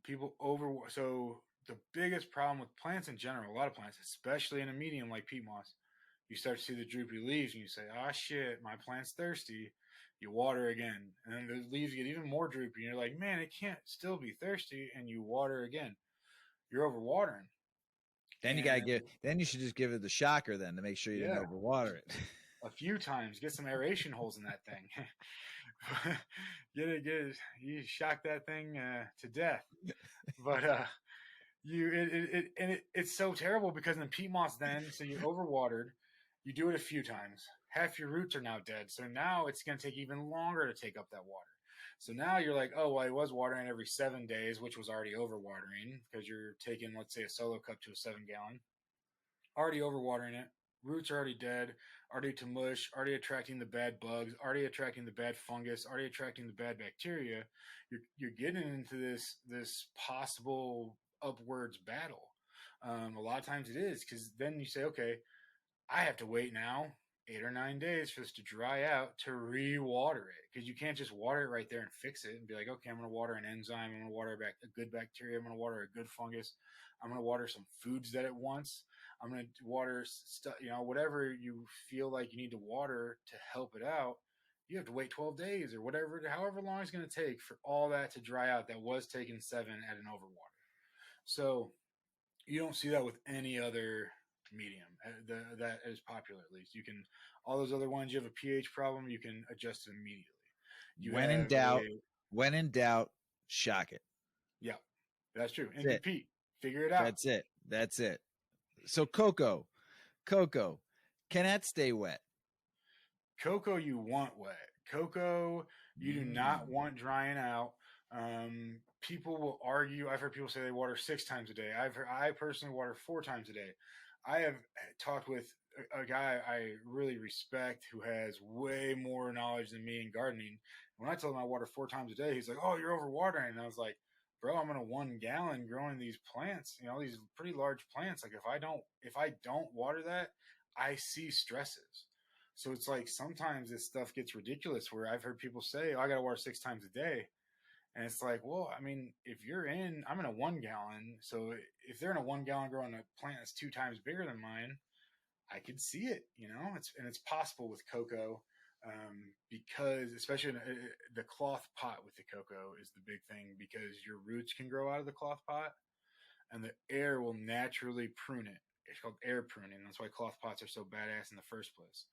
People over so the biggest problem with plants in general, a lot of plants, especially in a medium like peat moss, you start to see the droopy leaves, and you say, "Ah, shit, my plant's thirsty." You water again, and then the leaves get even more droopy, and you're like, "Man, it can't still be thirsty," and you water again. You're overwatering, and Then you should just give it the shocker then to make sure you didn't yeah, overwater it. a few times, get some aeration holes in that thing. Get it. You shock that thing to death. But it's so terrible because in the peat moss, then so you overwatered, you do it a few times. Half your roots are now dead, so now it's going to take even longer to take up that water. So now you're like, oh well, I was watering every 7 days, which was already overwatering because you're taking, let's say, a solo cup to a 7 gallon, already overwatering it. Roots are already dead, already to mush, already attracting the bad bugs, already attracting the bad fungus, already attracting the bad bacteria. You're getting into this possible upwards battle. A lot of times it is, because then you say, okay, I have to wait now 8 or 9 days for this to dry out to re-water it, because you can't just water it right there and fix it and be like, okay, I'm going to water an enzyme, I'm going to water a good bacteria, I'm going to water a good fungus, I'm going to water some foods that it wants, I'm going to water stuff, whatever you feel like you need to water to help it out. You have to wait 12 days or whatever, however long it's going to take for all that to dry out that was taking 7 at an overwater. So you don't see that with any other medium that is popular. At least you can, all those other ones, you have a pH problem, you can adjust it immediately. You when in have doubt, when in doubt, shock it. Yeah, that's true. And That's it. compete, figure it out. That's it. So cocoa, can that stay wet? Cocoa you want wet. Cocoa you do not want drying out. People will argue. I've heard people say they water 6 times a day. I personally water 4 times a day. I have talked with a guy I really respect who has way more knowledge than me in gardening. When I told him I water 4 times a day, he's like, "Oh, you're overwatering." And I was like, "Bro, I'm in a 1 gallon growing these plants. These pretty large plants. Like if I don't water that, I see stresses." So it's like sometimes this stuff gets ridiculous where I've heard people say, "Oh, I got to water 6 times a day." And it's like, well, I mean, I'm in a 1 gallon. So if they're in a 1 gallon growing a plant that's 2 times bigger than mine, I could see it, it's possible with cocoa, because especially the cloth pot with the cocoa is the big thing, because your roots can grow out of the cloth pot and the air will naturally prune it. It's called air pruning. That's why cloth pots are so badass in the first place.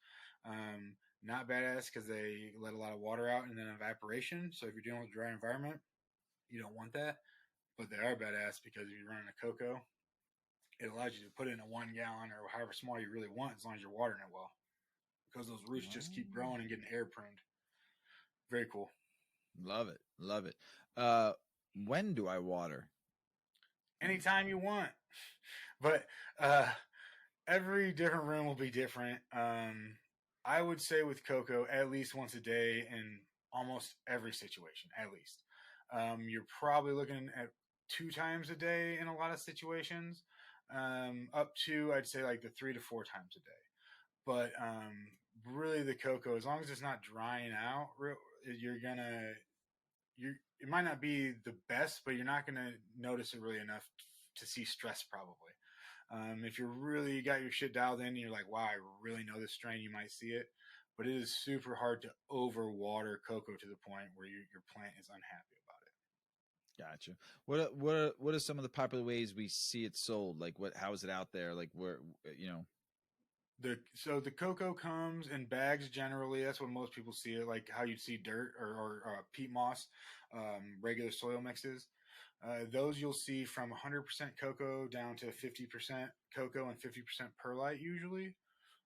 Not badass because they let a lot of water out and then evaporation. So if you're dealing with a dry environment, you don't want that. but they are badass because if you're running a cocoa, it allows you to put in a 1 gallon or however small you really want, as long as you're watering it well, because those roots just keep Oh, growing and getting air pruned. Very cool. love it. Love it. When do I water? Anytime you want, but uh, every different room will be different. I would say with cocoa, at least once a day in almost every situation, at least. You're probably looking at 2 times a day in a lot of situations, up to, I'd say, like the 3 to 4 times a day. But really, the cocoa, as long as it's not drying out, you're gonna you it might not be the best, but you're not gonna notice it really enough to see stress probably. If you're really got your shit dialed in and you're like, wow, I really know this strain, you might see it. But it is super hard to overwater cocoa to the point where your plant is unhappy about Gotcha. What are some of the popular ways we see it sold? Like how is it out there? Like where you know? so the cocoa comes in bags generally. That's what most people see it, like how you'd see dirt or peat moss, regular soil mixes. Those you'll see from 100% cocoa down to 50% cocoa and 50% perlite usually.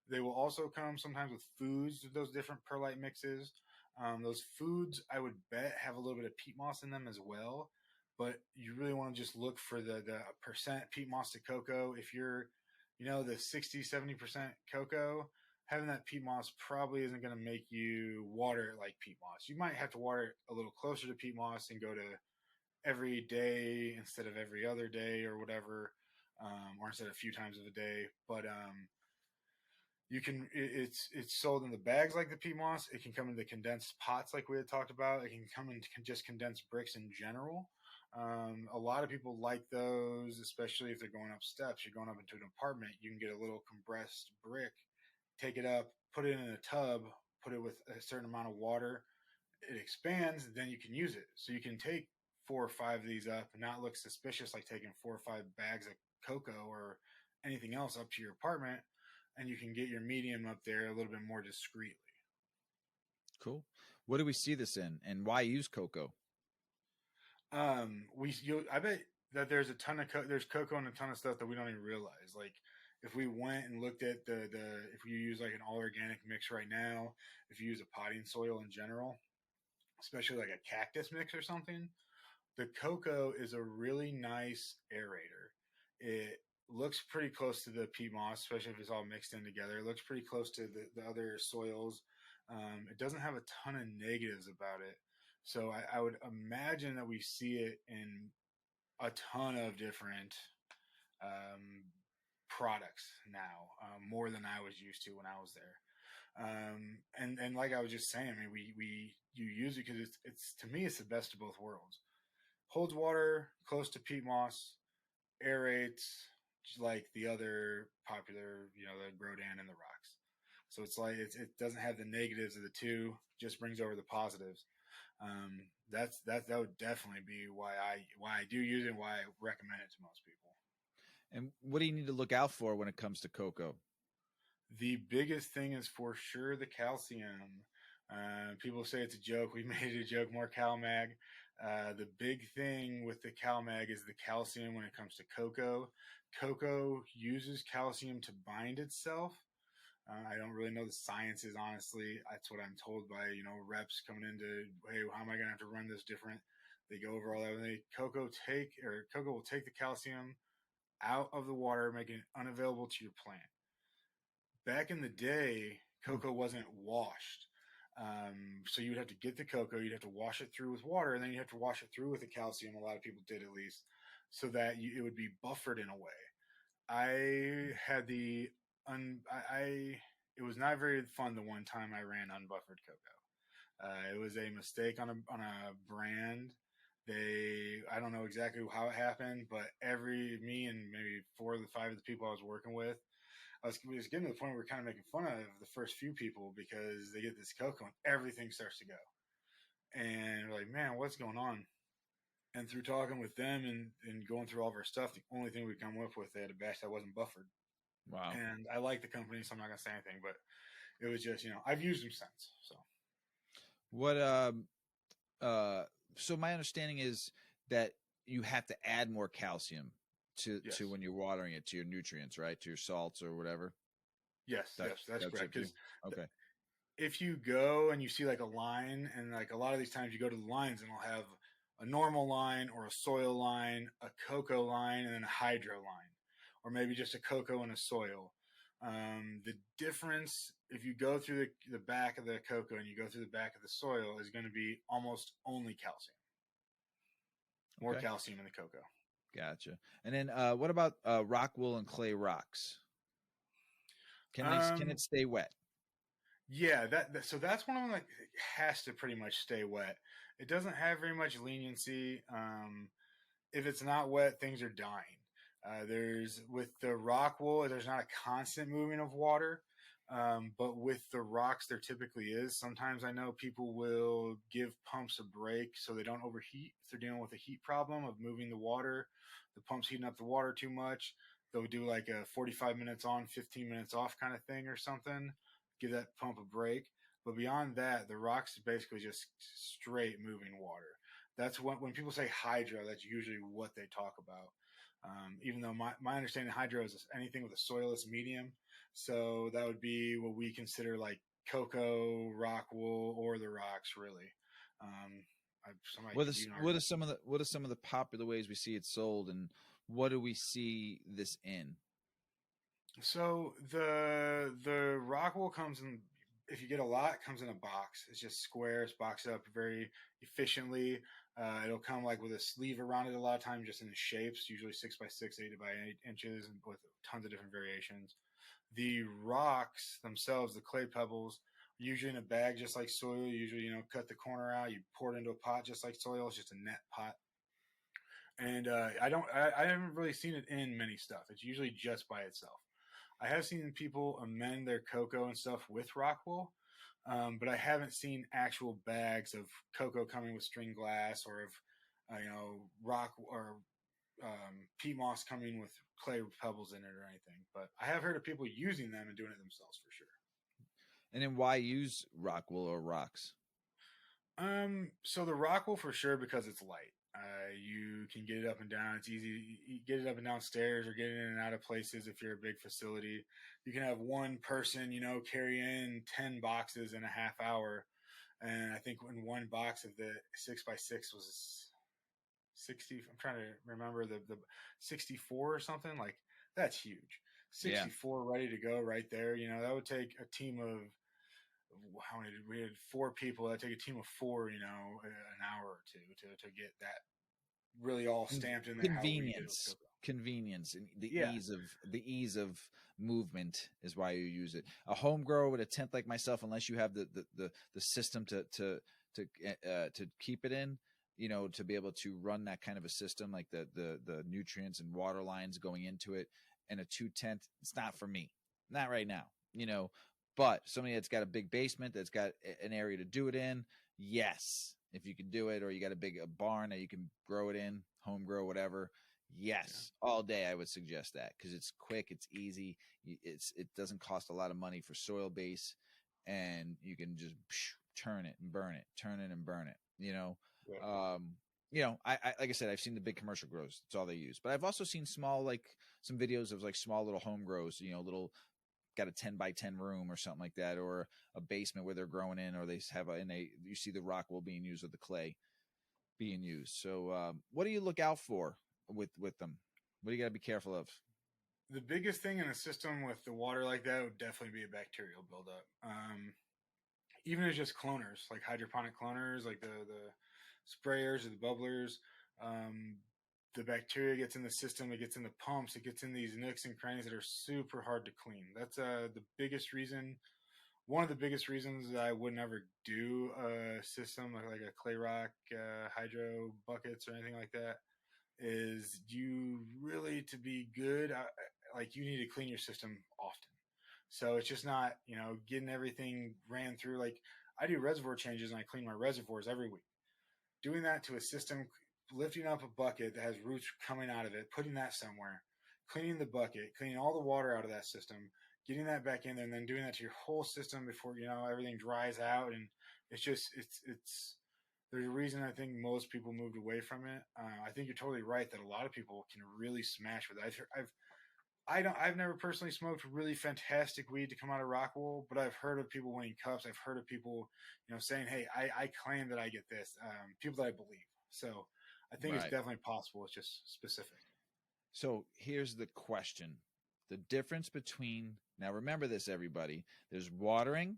They will also come sometimes with foods, those different perlite mixes. Those foods, I would bet, have a little bit of peat moss in them as well. But you really want to just look for the percent peat moss to cocoa. If you're, the 60, 70% cocoa, having that peat moss probably isn't going to make you water it like peat moss. You might have to water it a little closer to peat moss and go to every day instead of every other day or whatever, or instead of a few times of a day. But you can it's sold in the bags like the peat moss. It can come in the condensed pots like we had talked about. It can come in just condensed bricks in general. A lot of people like those, especially if they're going up steps. You're going up into an apartment, you can get a little compressed brick, take it up, put it in a tub, put it with a certain amount of water. It expands, then you can use it. So you can take 4 or 5 of these up and not look suspicious like taking 4 or 5 bags of cocoa or anything else up to your apartment, and you can get your medium up there a little bit more discreetly. Cool. What do we see this in, and why use cocoa? I bet that there's a ton of there's cocoa and a ton of stuff that we don't even realize. Like if we went and looked at the if you use like an all organic mix right now, if you use a potting soil in general, especially like a cactus mix or something, the cocoa is a really nice aerator. It looks pretty close to the peat moss, especially if it's all mixed in together. It looks pretty close to the other soils. It doesn't have a ton of negatives about it. So I would imagine that we see it in a ton of different um, products now, more than I was used to when I was there. And like I was just saying, I mean, you use it because it's to me it's the best of both worlds. Holds water close to peat moss, aerates like the other popular, the Grodan and the rocks. So it's like it doesn't have the negatives of the two, just brings over the positives. That would definitely be why I do use it and why I recommend it to most people. And what do you need to look out for when it comes to cocoa? The biggest thing is for sure the calcium. People say it's a joke. We made it a joke, more CalMag. The big thing with the CalMag is the calcium when it comes to cocoa. Cocoa uses calcium to bind itself. I don't really know the sciences, honestly. That's what I'm told by, reps coming into, hey, how am I going to have to run this different? They go over all that. Cocoa will take the calcium out of the water, making it unavailable to your plant. Back in the day, cocoa wasn't washed. So you would have to get the cocoa, you'd have to wash it through with water, and then you have to wash it through with the calcium. A lot of people did, at least, so that it would be buffered in a way. I had it was not very fun the one time I ran unbuffered cocoa. It was a mistake on a brand. I don't know exactly how it happened, but me and maybe 4 of the 5 of the people I was working with, we was getting to the point where we're kind of making fun of the first few people because they get this cocoa and everything starts to go. And we're like, man, what's going on? And through talking with them and going through all of our stuff, the only thing we come up with, they had a batch that wasn't buffered. Wow. And I like the company, so I'm not going to say anything, but it was just, I've used them since. So What so my understanding is that you have to add more calcium Yes. to when you're watering it, to your nutrients, right? To your salts or whatever. Yes, That yes, that's that's correct. what you Because okay. if you go and you see like a line, and like a lot of these times you go to the lines and they'll have a normal line or a soil line, a cocoa line, and then a hydro line, or maybe just a cocoa and a soil. The difference, if you go through the back of the cocoa and you go through the back of the soil, is going to be almost only calcium. More Okay. calcium in the cocoa. Gotcha. And then what about rock wool and clay rocks? Can Um, it stay wet? yeah, so that's one of them that has to pretty much stay wet. It doesn't have very much leniency. If it's not wet, things are dying. There's with the rock wool, there's not a constant moving of water, but with the rocks, there typically is. Sometimes I know people will give pumps a break so they don't overheat. If they're dealing with a heat problem of moving the water, the pump's heating up the water too much. They'll do like a 45 minutes on, 15 minutes off kind of thing or something. Give that pump a break. But beyond that, the rocks is basically just straight moving water. That's when people say hydro, that's usually what they talk about. Even though my understanding of hydro is anything with a soilless medium. So that would be what we consider like cocoa, rock wool, or the rocks, really. Um, somebody could even What argue. are some of the popular ways we see it sold, and what do we see this in? So the rock wool comes in. If you get a lot, it comes in a box. It's just square. It's boxed up very efficiently. It'll come like with a sleeve around it a lot of times, just in the shapes, usually 6 by 6, 8 by 8 inches, and with tons of different variations. The rocks themselves, the clay pebbles, usually in a bag just like soil. Usually, cut the corner out, you pour it into a pot just like soil. It's just a net pot. And I haven't really seen it in many stuff. It's usually just by itself. I have seen people amend their cocoa and stuff with rock wool, but I haven't seen actual bags of cocoa coming with string glass, or of rock or peat moss coming with clay pebbles in it or anything. But I have heard of people using them and doing it themselves for sure. And then why use rock wool or rocks? So the rock wool for sure because it's light. You can get it up and down. It's easy. You get it up and down stairs or get it in and out of places. If you're a big facility, you can have one person, carry in 10 boxes in a half hour. And I think in one box of the 6 by 6 was 60. I'm trying to remember the 64 or something. Like, that's huge. Yeah. 64 ready to go right there. That would take a team of, how many did we had 4 people. That'd take a team of 4, an hour or two to get that really all stamped in there how we did it with cocoa. Convenience, and Yeah. the ease of movement is why you use it. A home grower with a tent like myself, unless you have the system to keep it in, to be able to run that kind of a system, like the nutrients and water lines going into it, and a 2 tent, it's not for me, not right now. But somebody that's got a big basement, that's got an area to do it in, yes, if you can do it, or you got a barn that you can grow it in, home grow, whatever. Yes, yeah. All day I would suggest that, because it's quick, it's easy, it doesn't cost a lot of money for soil base, and you can just turn it and burn it, turn it and burn it. Yeah. I like I said, I've seen the big commercial grows. That's all they use. But I've also seen small, like some videos of like small little home grows. Little, got a 10 by 10 room or something like that, or a basement where they're growing in, or they have you see the rock wool being used, or the clay being used. So what do you look out for with them? What do you got to be careful of? The biggest thing in a system with the water like that would definitely be a bacterial buildup. Even as just cloners, like hydroponic cloners, like the sprayers or the bubblers, the bacteria gets in the system, it gets in the pumps, it gets in these nooks and crannies that are super hard to clean. That's the biggest reason. One of the biggest reasons that I would never do a system like a clay rock hydro buckets or anything like that is you really, to be good, like you need to clean your system often. So it's just not, getting everything ran through. Like, I do reservoir changes and I clean my reservoirs every week. Doing that to a system, lifting up a bucket that has roots coming out of it, putting that somewhere, cleaning the bucket, cleaning all the water out of that system, getting that back in there, and then doing that to your whole system before, everything dries out. And it's just, it's there's a reason I think most people moved away from it. I think you're totally right that a lot of people can really smash with it. I've never personally smoked really fantastic weed to come out of Rockwool, but I've heard of people winning cups. I've heard of people, saying, "Hey, I claim that I get this." People that I believe. So I think it's Right. definitely possible. It's just specific. So here's the question. The difference between, now remember this, everybody. There's watering.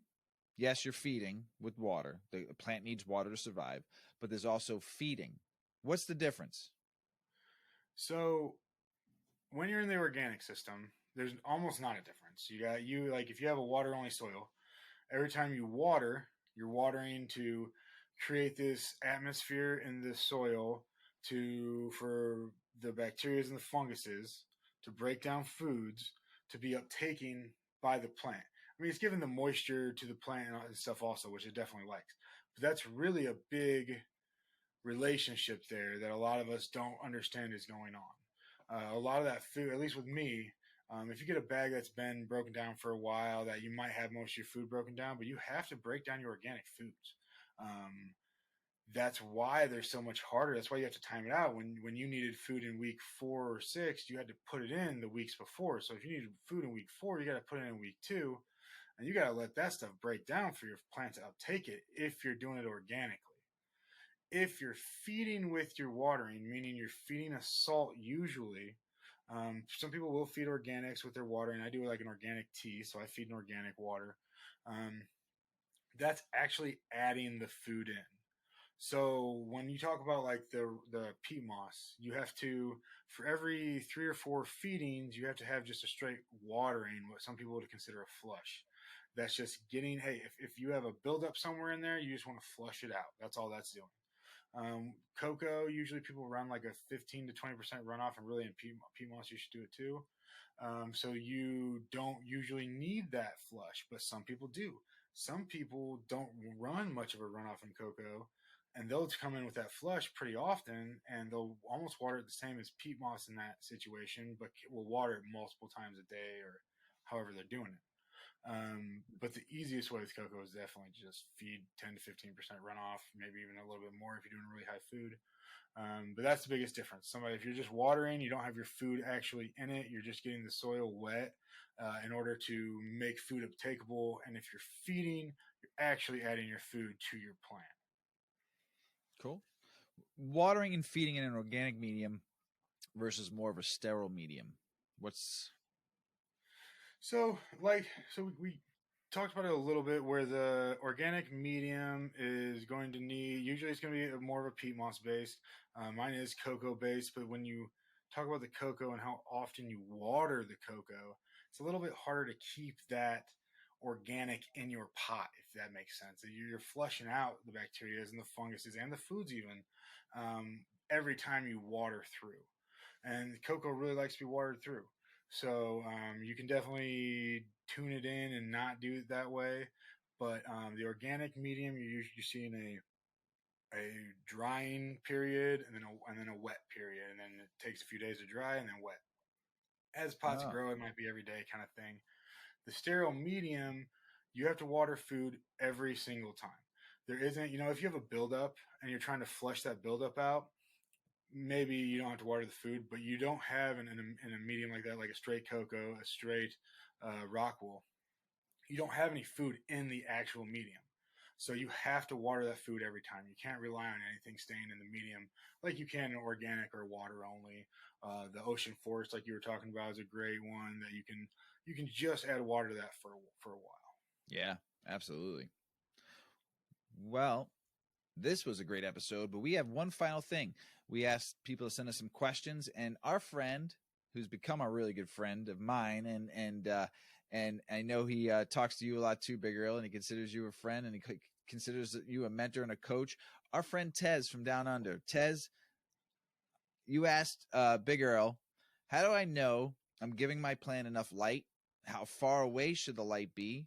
Yes, you're feeding with water. The plant needs water to survive, but there's also feeding. What's the difference? So when you're in the organic system, there's almost not a difference. You like if you have a water only soil, every time you water, you're watering to create this atmosphere in the soil for the bacteria and the funguses to break down foods to be uptaken by the plant. I mean, it's giving the moisture to the plant and stuff also, which it definitely likes. But that's really a big relationship there that a lot of us don't understand is going on. A lot of that food, at least with me, if you get a bag that's been broken down for a while, that you might have most of your food broken down, but you have to break down your organic foods. That's why they're so much harder. That's why you have to time it out. When you needed food in week 4 or 6, you had to put it in the weeks before. So if you needed food in week 4, you got to put it in week 2, and you got to let that stuff break down for your plant to uptake it if you're doing it organically. If you're feeding with your watering, meaning you're feeding a salt usually, some people will feed organics with their watering. I do like an organic tea, so I feed an organic water. Um, that's actually adding the food in. So when you talk about like the peat moss, you have to, for every 3 or 4 feedings, you have to have just a straight watering, what some people would consider a flush. That's just getting, hey, if you have a buildup somewhere in there, you just want to flush it out. That's all that's doing. Cocoa, usually people run like a 15 to 20% runoff, and really in peat moss, you should do it too. So you don't usually need that flush, but some people do. Some people don't run much of a runoff in cocoa, and they'll come in with that flush pretty often, and they'll almost water it the same as peat moss in that situation, but will water it multiple times a day or however they're doing it. But the easiest way with cocoa is definitely just feed 10 to 15% runoff, maybe even a little bit more if you're doing really high food. But that's the biggest difference. If you're just watering, you don't have your food actually in it. You're just getting the soil wet in order to make food uptakeable. And if you're feeding, you're actually adding your food to your plant. Cool. Watering and feeding in an organic medium versus more of a sterile medium. What's So we talked about it a little bit, where the organic medium is going to need, usually it's going to be more of a peat moss based. Mine is cocoa based, but when you talk about the cocoa and how often you water the cocoa, it's a little bit harder to keep that organic in your pot, if that makes sense. You're flushing out the bacteria and the funguses and the foods even every time you water through. And cocoa really likes to be watered through. So you can definitely tune it in and not do it that way. But the organic medium, you're seeing a drying period and then a wet period, and then it takes a few days to dry and then wet. As pots grow, it might be every day kind of thing. The sterile medium, you have to water food every single time. There isn't, if you have a buildup and you're trying to flush that buildup out, maybe you don't have to water the food, but you don't have in a medium like that, like a straight cocoa, a straight rock wool, you don't have any food in the actual medium. So you have to water that food every time. You can't rely on anything staying in the medium like you can in organic or water only. The ocean forest, like you were talking about, is a great one that you can just add water to that for a while. Yeah, absolutely. Well, this was a great episode, but we have one final thing. We asked people to send us some questions, and our friend, who's become a really good friend of mine, and I know he talks to you a lot too, Big Earl, and he considers you a friend, and he considers you a mentor and a coach. Our friend Tez from Down Under. Tez, you asked Big Earl, how do I know I'm giving my plant enough light? How far away should the light be?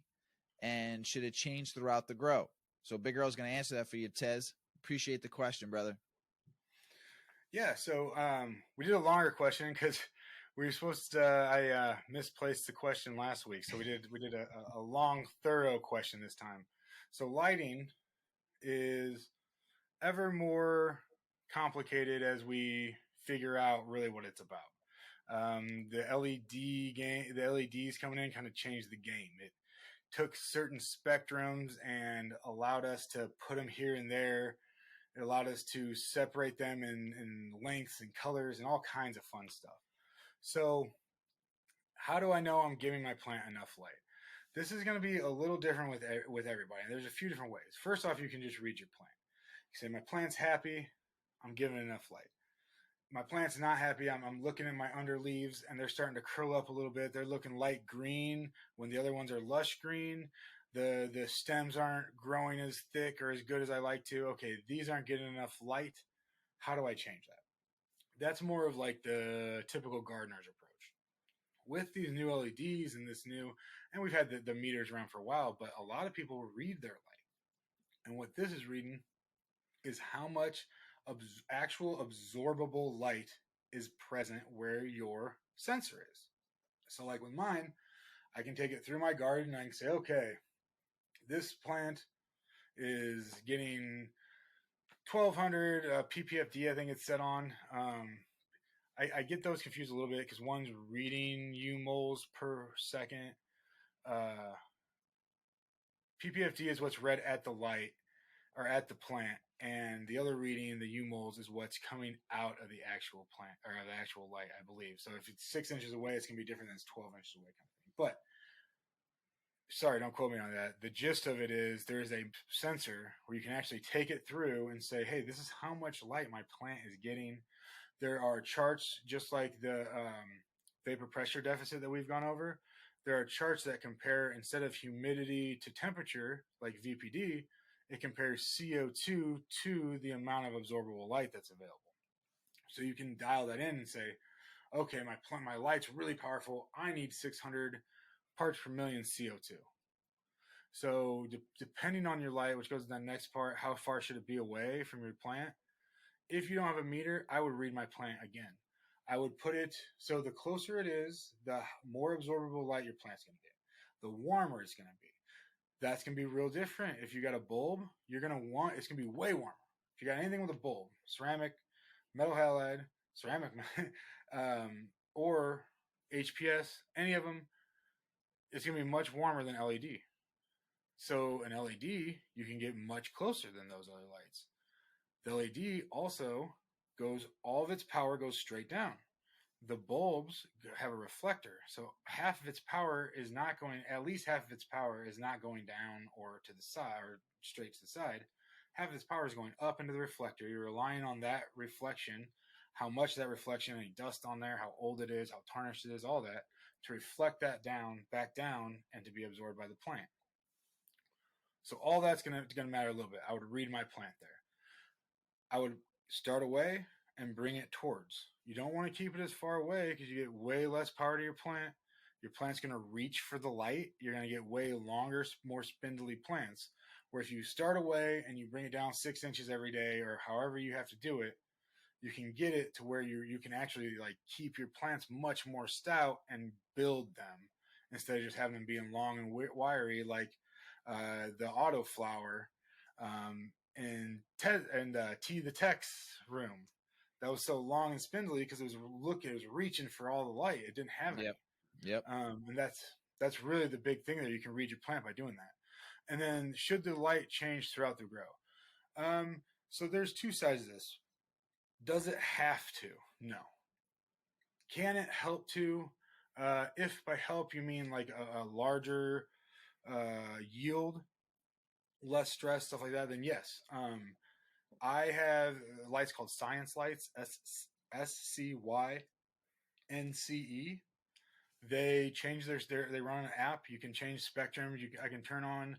And should it change throughout the grow? So Big Earl's going to answer that for you, Tez. Appreciate the question, brother. Yeah, so we did a longer question because we were supposed to. I misplaced the question last week, so we did a long, thorough question this time. So lighting is ever more complicated as we figure out really what it's about. The LED game, the LEDs coming in kind of changed the game. It took certain spectrums and allowed us to put them here and there. It allowed us to separate them in lengths and colors and all kinds of fun stuff. So, how do I know I'm giving my plant enough light? This is going to be a little different with everybody. There's a few different ways. First off, you can just read your plant. You say, my plant's happy, I'm giving it enough light. My plant's not happy, I'm looking at my under leaves and they're starting to curl up a little bit. They're looking light green when the other ones are lush green. The stems aren't growing as thick or as good as I like to. Okay, these aren't getting enough light. How do I change that? That's more of like the typical gardener's approach. With these new LEDs and this new, and we've had the meters around for a while, but a lot of people read their light. And what this is reading is how much actual absorbable light is present where your sensor is. So, like with mine, I can take it through my garden and I can say, okay, this plant is getting 1200 ppfd, I think it's set on. I get those confused a little bit because one's reading U moles per second. ppfd is what's read at the light or at the plant, and the other reading, the U moles, is what's coming out of the actual plant or the actual light, I believe. So if it's 6 inches away, it's gonna be different than it's 12 inches away, kind of thing. But sorry, don't quote me on that. The gist of it is there is a sensor where you can actually take it through and say, hey, this is how much light my plant is getting. There are charts, just like the vapor pressure deficit that we've gone over. There are charts that compare, instead of humidity to temperature, like VPD, it compares CO2 to the amount of absorbable light that's available. So you can dial that in and say, okay, my light's really powerful. I need 600 parts per million CO2. So depending on your light, which goes to the next part, how far should it be away from your plant? If you don't have a meter, I would read my plant again. I would put it, so the closer it is, the more absorbable light your plant's going to get. The warmer it's going to be. That's going to be real different. If you got a bulb, you're going to want, it's going to be way warmer. If you got anything with a bulb, ceramic, metal halide, ceramic, or HPS, any of them, it's going to be much warmer than LED. So an LED, you can get much closer than those other lights. The LED also all of its power goes straight down. The bulbs have a reflector, so half of its power is not going, at least half of its power is not going down or to the side or straight to the side. Half of its power is going up into the reflector. You're relying on that reflection, how much that reflection, any dust on there, how old it is, how tarnished it is, all that, to reflect that back down, and to be absorbed by the plant. So all that's going to matter a little bit. I would read my plant there. I would start away and bring it towards. You don't want to keep it as far away because you get way less power to your plant. Your plant's going to reach for the light. You're going to get way longer, more spindly plants. Where if you start away and you bring it down 6 inches every day or however you have to do it, you can get it to where you can actually like keep your plants much more stout and build them instead of just having them being long and wiry like the auto flower and T the Tech's room that was so long and spindly because it was reaching for all the light. It didn't have any. Yep. And that's really the big thing there. You can read your plant by doing that. And then should the light change throughout the grow? So there's two sides of this. Does it have to? No. Can it help to? If by help you mean like a larger yield, less stress, stuff like that, then yes. I have lights called Science Lights, SCYNCE. They change they run an app. You can change spectrum. I can turn on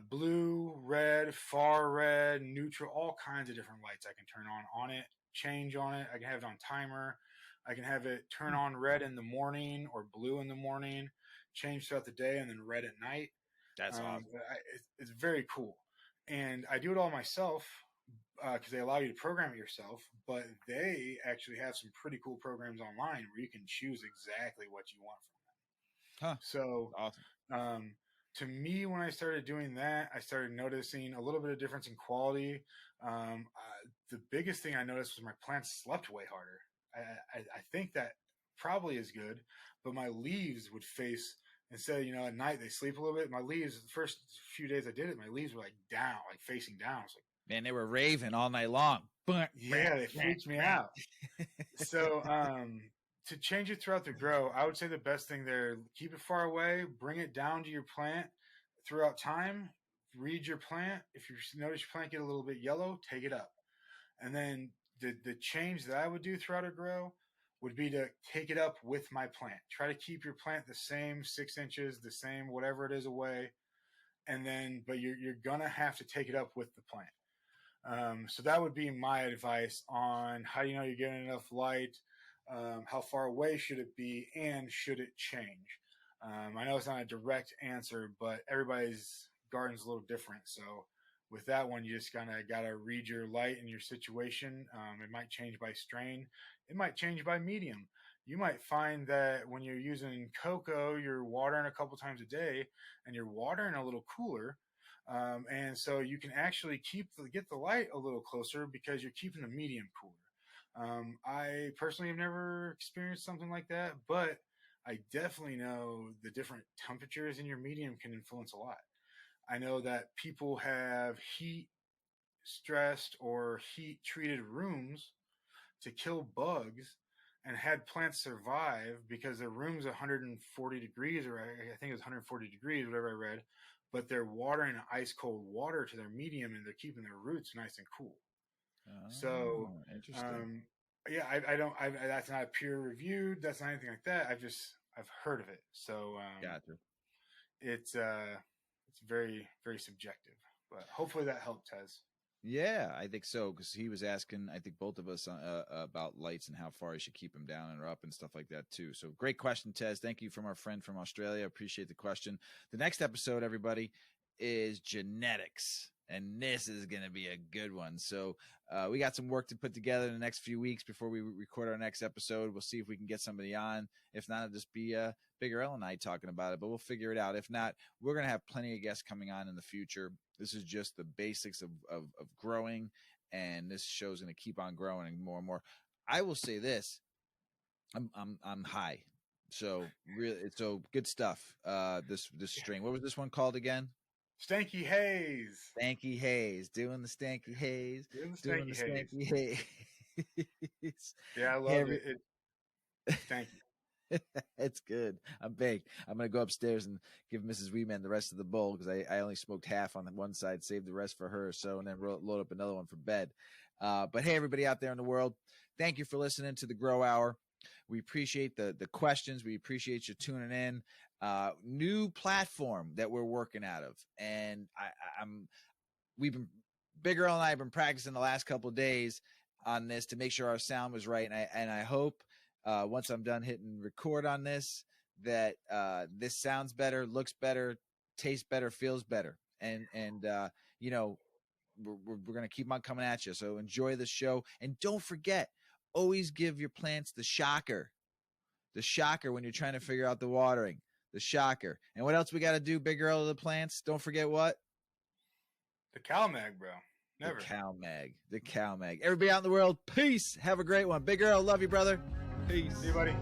blue, red, far red, neutral, all kinds of different lights I can turn on it, change on it. I can have it on timer. I can have it turn on red in the morning or blue in the morning, change throughout the day, and then red at night. That's awesome. It's very cool. And I do it all myself because they allow you to program it yourself, but they actually have some pretty cool programs online where you can choose exactly what you want from them. Huh. So Awesome. to me, when I started doing that, I started noticing a little bit of difference in quality. The biggest thing I noticed was my plants slept way harder. I think that probably is good, but my leaves would face, instead of, at night they sleep a little bit. My leaves, the first few days I did it, my leaves were like down, like facing down. It's like, man, they were raving all night long. yeah, they freaked me out. So, to change it throughout the grow, I would say the best thing there, keep it far away, bring it down to your plant throughout time, read your plant. If you notice your plant get a little bit yellow, take it up. And then the change that I would do throughout a grow would be to take it up with my plant. Try to keep your plant the same 6 inches, the same whatever it is away. And then, but you're going to have to take it up with the plant. So that would be my advice on how you know you're getting enough light, how far away should it be, and should it change? I know it's not a direct answer, but everybody's garden's a little different. So with that one, you just kind of got to read your light and your situation. It might change by strain. It might change by medium. You might find that when you're using cocoa, you're watering a couple times a day and you're watering a little cooler. And so you can actually get the light a little closer because you're keeping the medium cooler. I personally have never experienced something like that, but I definitely know the different temperatures in your medium can influence a lot. I know that people have heat stressed or heat treated rooms to kill bugs and had plants survive because their room's 140 degrees, or I think it was 140 degrees, whatever I read, but they're watering ice cold water to their medium and they're keeping their roots nice and cool. So, interesting. Yeah, that's not peer reviewed. That's not anything like that. I've heard of it. So, Gotcha. It's very, very subjective, but hopefully that helped, Tez. Yeah, I think so, because he was asking, I think both of us, about lights and how far you should keep them down or up and stuff like that too. So great question, Tez. Thank you from our friend from Australia. Appreciate the question. The next episode, everybody, is genetics, and this is going to be a good one. So we got some work to put together in the next few weeks before we record our next episode. We'll see if we can get somebody on. If not, it'll just be Big Earl and I talking about it, but we'll figure it out. If not, we're going to have plenty of guests coming on in the future. This is just the basics of growing, and this show's going to keep on growing more and more. I will say this: I'm high, so good stuff. This strain. What was this one called again? Stanky Haze. Stanky Haze. Doing the Stanky Haze. Doing the Stanky Haze. Yeah, I love it. Stanky. It's good. I'm baked. I'm going to go upstairs and give Mrs. Weedman the rest of the bowl because I only smoked half on the one side, saved the rest for her. So, and then load up another one for bed. But hey, everybody out there in the world, thank you for listening to the Grow Hour. We appreciate the questions. We appreciate you tuning in. New platform that we're working out of. And Big Earl and I have been practicing the last couple of days on this to make sure our sound was right. And I hope, once I'm done hitting record on this, that this sounds better, looks better, tastes better, feels better. And we're going to keep on coming at you. So enjoy the show. And don't forget, always give your plants the shocker when you're trying to figure out the watering, the shocker. And what else we got to do, Big Earl, of the plants? Don't forget what? The CalMag, bro. Never. The CalMag. Everybody out in the world, peace. Have a great one. Big Earl, love you, brother. Peace. See you, buddy.